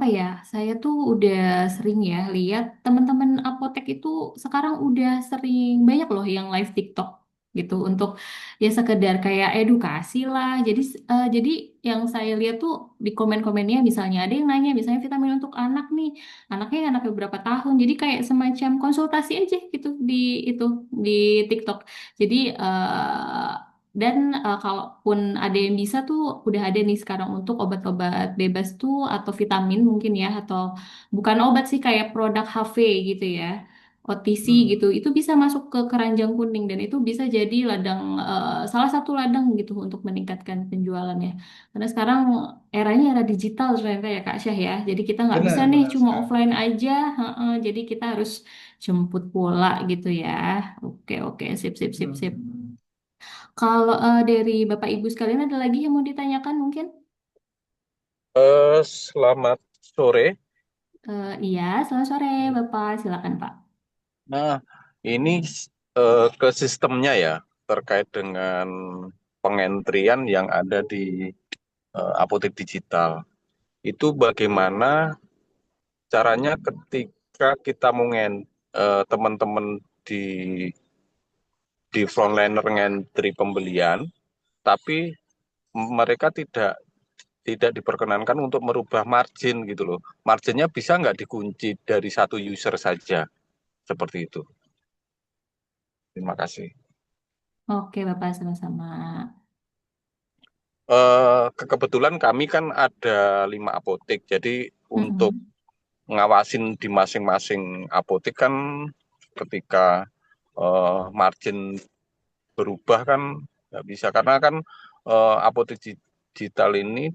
apa ya? Saya tuh udah sering ya lihat teman-teman apotek itu sekarang udah sering banyak loh yang live TikTok gitu untuk ya sekedar kayak edukasi lah. Jadi yang saya lihat tuh di komen-komennya misalnya ada yang nanya misalnya vitamin untuk anak nih, anaknya berapa tahun. Jadi kayak semacam konsultasi aja gitu itu di TikTok. Jadi kalaupun ada yang bisa tuh udah ada nih sekarang untuk obat-obat bebas tuh atau vitamin mungkin ya atau bukan obat sih kayak produk HV gitu ya. OTC Hmm, gitu, itu bisa masuk ke keranjang kuning dan itu bisa jadi salah satu ladang gitu untuk meningkatkan penjualannya. Karena sekarang eranya era digital ternyata ya Kak Syah ya. Jadi kita nggak bisa benar, nih benar cuma sekali. offline aja, heeh. Jadi kita harus jemput bola gitu ya. Oke oke sip sip sip sip. Hmm. Kalau dari Bapak Ibu sekalian ada lagi yang mau ditanyakan mungkin? Selamat sore. Iya, selamat sore Bapak. Silakan Pak. Nah, ini ke sistemnya ya, terkait dengan pengentrian yang ada di apotek digital. Itu bagaimana caranya ketika kita mau teman-teman di frontliner ngentri pembelian, tapi mereka tidak diperkenankan untuk merubah margin gitu loh. Marginnya bisa nggak dikunci dari satu user saja, seperti itu. Terima kasih. Oke Bapak, sama-sama. Kebetulan kami kan ada 5 apotek, jadi untuk Mm-mm. ngawasin di masing-masing apotek kan ketika margin berubah kan nggak bisa, karena kan apotek digital ini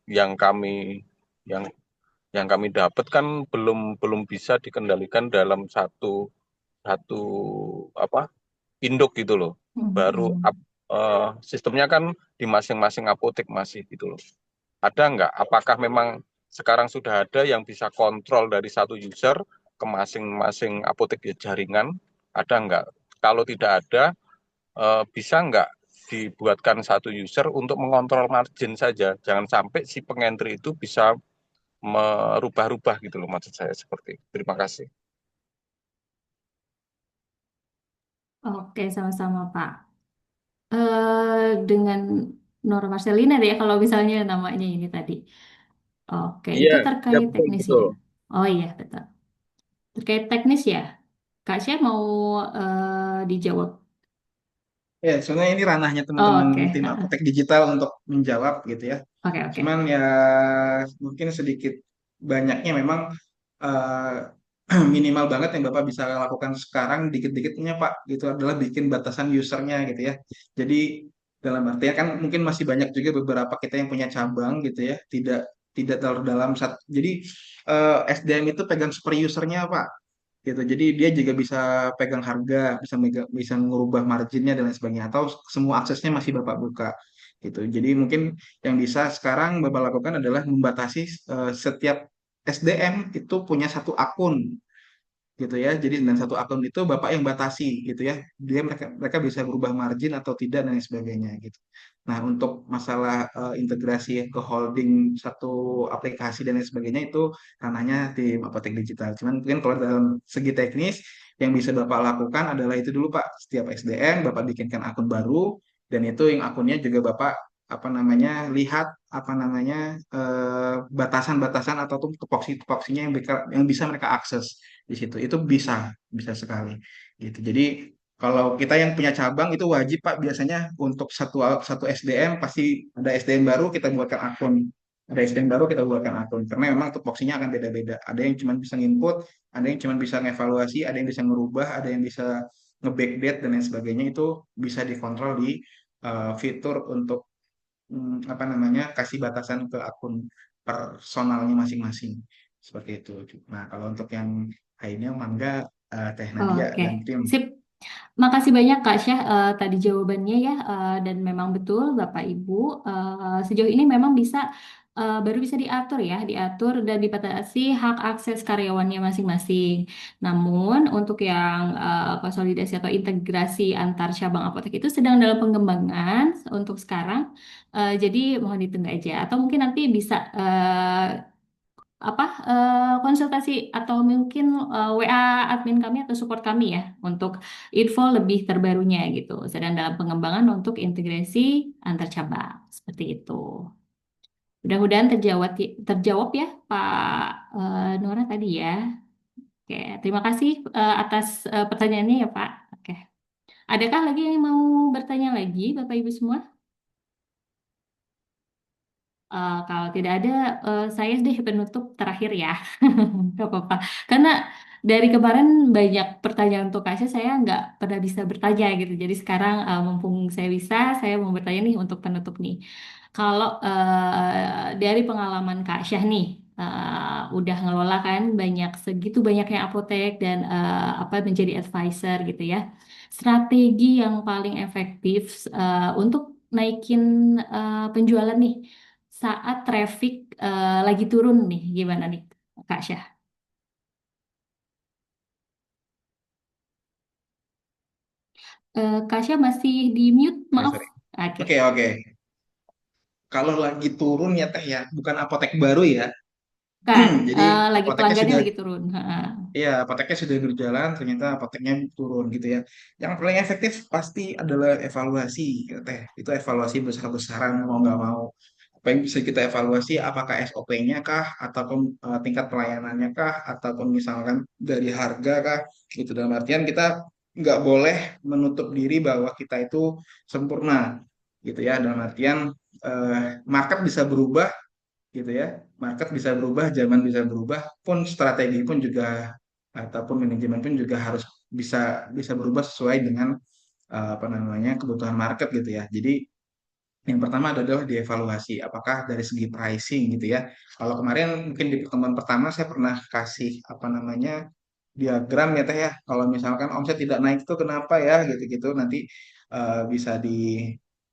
yang kami yang yang kami dapat kan belum belum bisa dikendalikan dalam satu satu apa induk gitu loh. Baru Mm-mm. sistemnya kan di masing-masing apotek masih gitu loh. Ada nggak? Apakah memang sekarang sudah ada yang bisa kontrol dari satu user ke masing-masing apotek jaringan? Ada nggak? Kalau tidak ada, bisa nggak dibuatkan satu user untuk mengontrol margin saja? Jangan sampai si pengentry itu bisa merubah-rubah gitu loh, maksud saya seperti itu. Terima kasih. Oke, sama-sama Pak. Dengan Nora Marcelina deh ya kalau misalnya namanya ini tadi. Oke, Iya, itu ya terkait betul teknisnya. betul. Oh iya, betul. Terkait teknis ya. Kak Syah mau dijawab. Ya, sebenarnya ini ranahnya Oh, teman-teman oke. tim Apotek Digital untuk menjawab gitu ya. Oke, Cuman oke. ya mungkin sedikit banyaknya memang eh, minimal banget yang Bapak bisa lakukan sekarang dikit-dikitnya Pak gitu adalah bikin batasan usernya gitu ya. Jadi dalam artinya kan mungkin masih banyak juga beberapa kita yang punya cabang gitu ya, tidak tidak terlalu dalam satu. Jadi SDM itu pegang super usernya Pak gitu. Jadi dia juga bisa pegang harga, bisa ngubah marginnya dan lain sebagainya atau semua aksesnya masih Bapak buka gitu. Jadi mungkin yang bisa sekarang Bapak lakukan adalah membatasi setiap SDM itu punya satu akun gitu ya. Jadi dan satu akun itu Bapak yang batasi gitu ya. Mereka mereka bisa berubah margin atau tidak dan lain sebagainya gitu. Nah, untuk masalah integrasi ke holding satu aplikasi dan lain sebagainya itu ranahnya tim apotek digital. Cuman mungkin kalau dalam segi teknis yang bisa Bapak lakukan adalah itu dulu Pak. Setiap SDM Bapak bikinkan akun baru dan itu yang akunnya juga Bapak apa namanya lihat apa namanya batasan-batasan atau tuh tupoksi-tupoksinya yang bisa mereka akses di situ. Itu bisa sekali gitu. Jadi kalau kita yang punya cabang itu wajib Pak biasanya untuk satu satu SDM pasti ada SDM baru kita buatkan akun. Ada SDM baru kita buatkan akun karena memang tupoksinya akan beda-beda. Ada yang cuma bisa nginput, ada yang cuma bisa ngevaluasi, ada yang bisa ngerubah, ada yang bisa nge-backdate dan lain sebagainya itu bisa dikontrol di fitur untuk apa namanya kasih batasan ke akun personalnya masing-masing seperti itu. Nah, kalau untuk yang lainnya mangga Teh Nadia Oke, dan tim. sip. Makasih banyak Kak Syah tadi jawabannya ya dan memang betul Bapak Ibu sejauh ini memang baru bisa diatur dan dibatasi hak akses karyawannya masing-masing. Namun untuk yang konsolidasi atau integrasi antar cabang apotek itu sedang dalam pengembangan untuk sekarang. Jadi mohon ditunggu aja atau mungkin nanti bisa konsultasi atau mungkin WA admin kami atau support kami ya untuk info lebih terbarunya gitu. Sedang dalam pengembangan untuk integrasi antar cabang seperti itu. Mudah-mudahan terjawab ya Pak Nora tadi ya. Oke, terima kasih atas pertanyaannya ya Pak. Oke. Adakah lagi yang mau bertanya lagi Bapak Ibu semua? Kalau tidak ada, saya deh penutup terakhir ya. Gak apa-apa. Karena dari kemarin banyak pertanyaan untuk Kasya, saya nggak pernah bisa bertanya gitu. Jadi sekarang mumpung saya bisa, saya mau bertanya nih untuk penutup nih. Kalau dari pengalaman Kak Syah nih, udah ngelola kan segitu banyaknya apotek dan apa menjadi advisor gitu ya. Strategi yang paling efektif untuk naikin penjualan nih saat traffic lagi turun nih, gimana nih Kak Syah? Kak Syah masih di mute, Sorry, maaf. sorry. Oke, Oke, oke. Kalau lagi turun ya teh ya, bukan apotek baru ya. kan Jadi lagi apoteknya pelanggannya sudah, lagi turun. Ha. iya, apoteknya sudah berjalan, ternyata apoteknya turun gitu ya. Yang paling efektif pasti adalah evaluasi, gitu, teh. Itu evaluasi besar-besaran mau nggak mau. Apa yang bisa kita evaluasi? Apakah SOP-nya kah, ataupun tingkat pelayanannya kah, ataupun misalkan dari harga kah? Gitu dalam artian kita nggak boleh menutup diri bahwa kita itu sempurna, gitu ya. Dalam artian market bisa berubah gitu ya. Market bisa berubah, zaman bisa berubah, pun strategi pun juga ataupun manajemen pun juga harus bisa bisa berubah sesuai dengan apa namanya kebutuhan market gitu ya. Jadi yang pertama adalah dievaluasi apakah dari segi pricing gitu ya. Kalau kemarin mungkin di pertemuan pertama saya pernah kasih apa namanya diagram ya teh ya. Kalau misalkan omset tidak naik itu kenapa ya gitu-gitu nanti bisa dibahas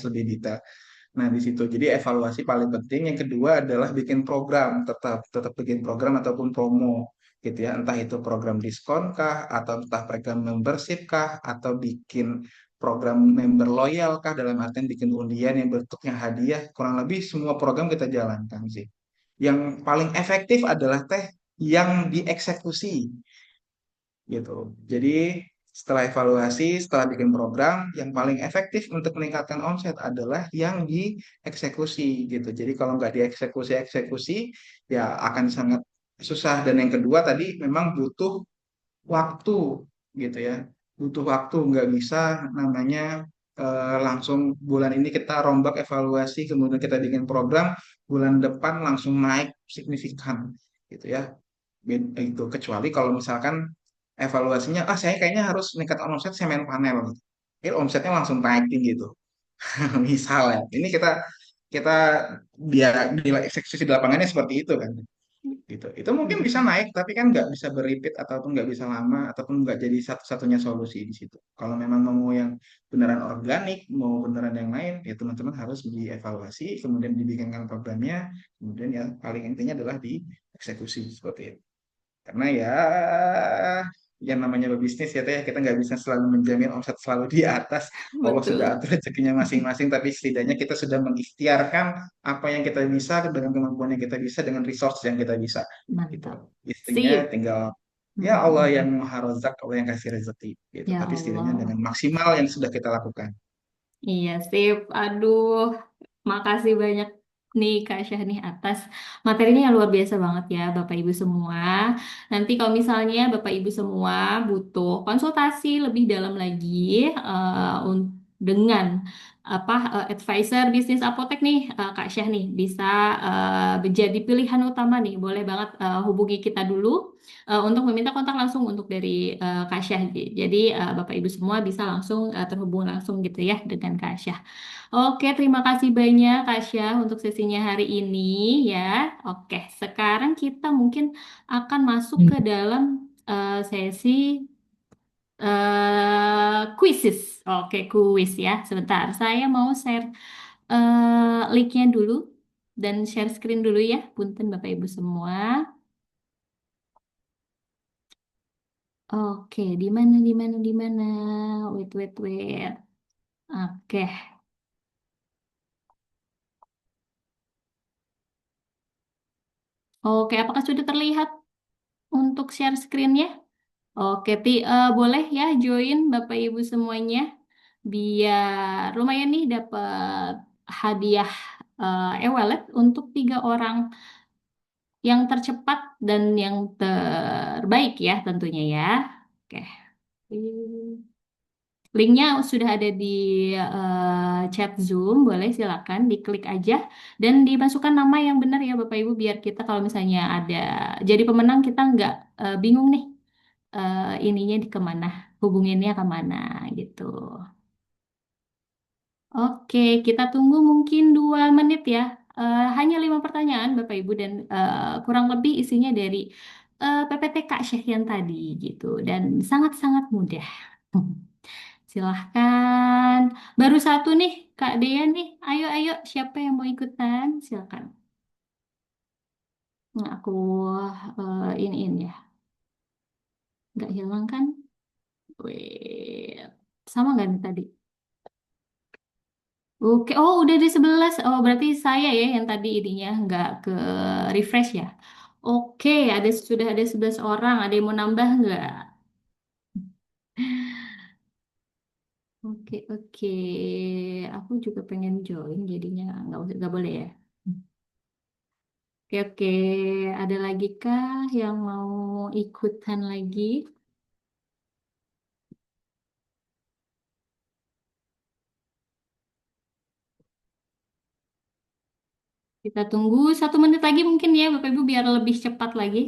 lebih detail. Nah, di situ. Jadi evaluasi paling penting. Yang kedua adalah bikin program, tetap tetap bikin program ataupun promo gitu ya. Entah itu program diskon kah atau entah program membership kah atau bikin program member loyal kah dalam artian bikin undian yang bentuknya hadiah. Kurang lebih semua program kita jalankan sih. Yang paling efektif adalah teh yang dieksekusi gitu. Jadi setelah evaluasi, setelah bikin program, yang paling efektif untuk meningkatkan omset adalah yang dieksekusi gitu. Jadi kalau nggak dieksekusi-eksekusi, ya akan sangat susah. Dan yang kedua tadi memang butuh waktu gitu ya. Butuh waktu, nggak bisa namanya langsung bulan ini kita rombak evaluasi, kemudian kita bikin program, bulan depan langsung naik signifikan gitu ya itu kecuali kalau misalkan evaluasinya saya kayaknya harus meningkatkan omset saya main panel gitu. Omsetnya langsung naikin gitu. Misal ya ini kita kita dia nilai eksekusi di lapangannya seperti itu kan gitu itu mungkin bisa naik tapi kan nggak bisa berrepeat ataupun nggak bisa lama ataupun nggak jadi satu-satunya solusi di situ kalau memang mau yang beneran organik mau beneran yang lain ya teman-teman harus dievaluasi kemudian dibikinkan programnya kemudian yang paling intinya adalah dieksekusi seperti itu karena ya yang namanya berbisnis ya teh kita nggak bisa selalu menjamin omset selalu di atas. Allah sudah Betul. atur rezekinya masing-masing, tapi setidaknya kita sudah mengikhtiarkan apa yang kita bisa dengan kemampuan yang kita bisa dengan resource yang kita bisa. Gitu. Mantap. Istrinya Sip. tinggal ya Allah Mm-mm. yang maha rozak, Allah yang kasih rezeki. Gitu. Ya Tapi setidaknya dengan Allah. maksimal yang sudah kita lakukan. Iya, sip. Aduh, makasih banyak nih Kak Syah nih atas materinya yang luar biasa banget ya Bapak Ibu semua. Nanti kalau misalnya Bapak Ibu semua butuh konsultasi lebih dalam lagi dengan advisor bisnis apotek nih Kak Syah nih bisa menjadi pilihan utama nih. Boleh banget hubungi kita dulu untuk meminta kontak langsung untuk dari Kak Syah. Jadi Bapak Ibu semua bisa langsung terhubung langsung gitu ya dengan Kak Syah. Oke, terima kasih banyak Kak Syah untuk sesinya hari ini ya. Oke, sekarang kita mungkin akan masuk ke dalam sesi quizzes. Oke, quiz ya. Sebentar, saya mau share linknya dulu dan share screen dulu ya. Punten Bapak Ibu semua. Oke, di mana, di mana, di mana? Wait, wait, wait. Oke, Oke, apakah sudah terlihat untuk share screen-nya? Oke, boleh ya join Bapak Ibu semuanya biar lumayan nih dapat hadiah e-wallet untuk 3 orang yang tercepat dan yang terbaik ya tentunya ya. Oke. Linknya sudah ada di chat Zoom, boleh silakan diklik aja dan dimasukkan nama yang benar ya Bapak Ibu biar kita kalau misalnya ada jadi pemenang kita nggak bingung nih ininya di kemana, hubunginnya kemana gitu. Oke, kita tunggu mungkin 2 menit ya. Hanya 5 pertanyaan Bapak Ibu dan kurang lebih isinya dari PPT Kak Syahrian tadi gitu dan sangat-sangat mudah. Silahkan. Baru satu nih, Kak Dea nih. Ayo, ayo, siapa yang mau ikutan? Silahkan. Nah, aku ini ya. Nggak hilang kan? Wait. Sama nggak nih tadi? Oke, oh udah di 11. Oh, berarti saya ya yang tadi ininya nggak ke refresh ya. Oke, sudah ada 11 orang. Ada yang mau nambah nggak? Oke, oke. Aku juga pengen join, jadinya nggak boleh ya. Oke, oke. Ada lagi kah yang mau ikutan lagi? Kita tunggu 1 menit lagi mungkin ya, Bapak Ibu, biar lebih cepat lagi.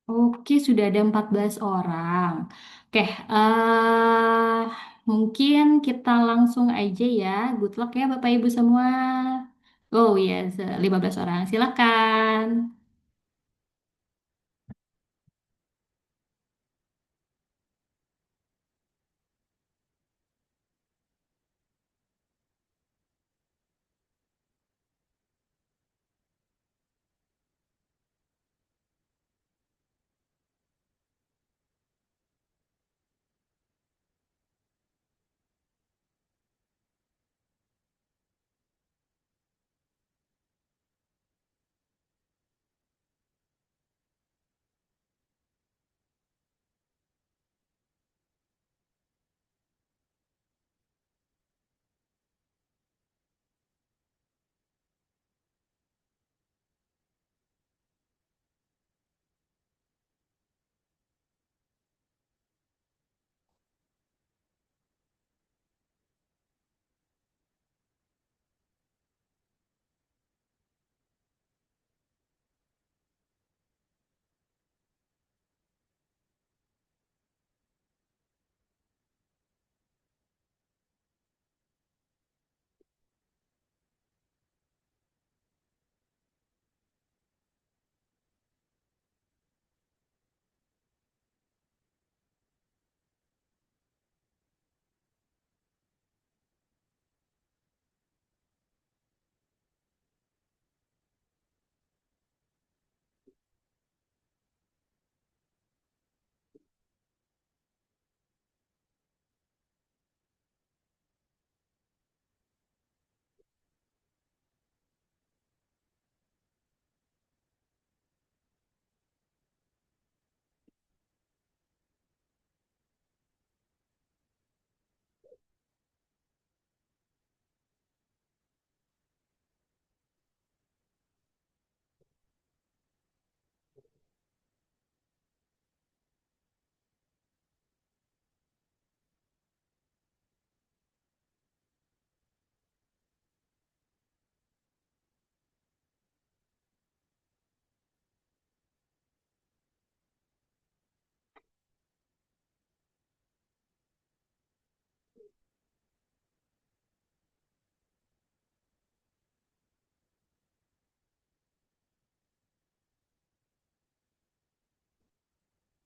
Oke, sudah ada 14 orang. Oke, mungkin kita langsung aja ya. Good luck ya Bapak Ibu semua. Oh ya, 15 orang. Silakan.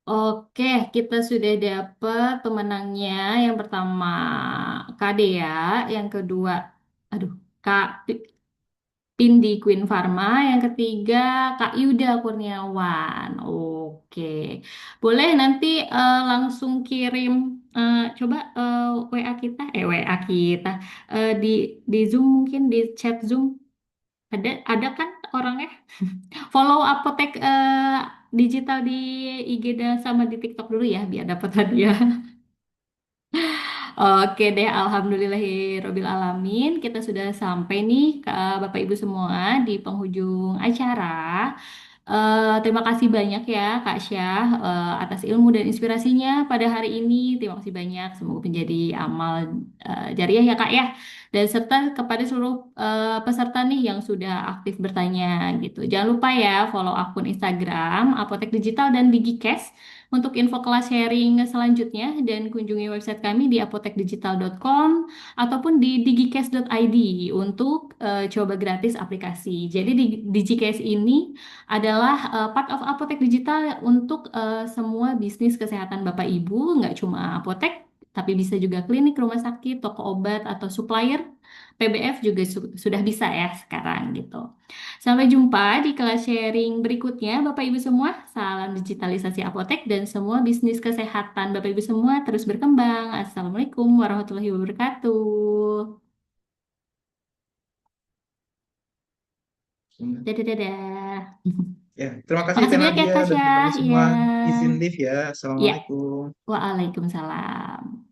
Oke, kita sudah dapat pemenangnya. Yang pertama Kak Dea, yang kedua, aduh, Kak Pindi Queen Pharma, yang ketiga Kak Yuda Kurniawan. Oke, boleh nanti langsung kirim coba WA kita, WA kita di Zoom, mungkin di chat Zoom ada kan orangnya. Follow Apotek digital di IG dan sama di TikTok dulu ya biar dapat hadiah. Oke deh, alhamdulillahirobbil alamin. Kita sudah sampai nih ke Bapak Ibu semua di penghujung acara. Terima kasih banyak ya Kak Syah atas ilmu dan inspirasinya pada hari ini. Terima kasih banyak. Semoga menjadi amal jariah ya Kak ya. Dan serta kepada seluruh peserta nih yang sudah aktif bertanya gitu. Jangan lupa ya follow akun Instagram Apotek Digital dan DigiCash untuk info kelas sharing selanjutnya dan kunjungi website kami di apotekdigital.com ataupun di digicast.id untuk coba gratis aplikasi. Jadi di DigiCash ini adalah part of Apotek Digital untuk semua bisnis kesehatan Bapak Ibu, nggak cuma apotek, tapi bisa juga klinik, rumah sakit, toko obat, atau supplier. PBF juga sudah bisa ya sekarang gitu. Sampai jumpa di kelas sharing berikutnya, Bapak Ibu semua. Salam digitalisasi apotek dan semua bisnis kesehatan Bapak Ibu semua terus berkembang. Assalamualaikum warahmatullahi wabarakatuh. Dadah, dadah. Ya, terima kasih Makasih Teh banyak ya, Nadia Kak dan Syah. teman-teman Ya, semua. Izin live ya. ya. Assalamualaikum. Waalaikumsalam.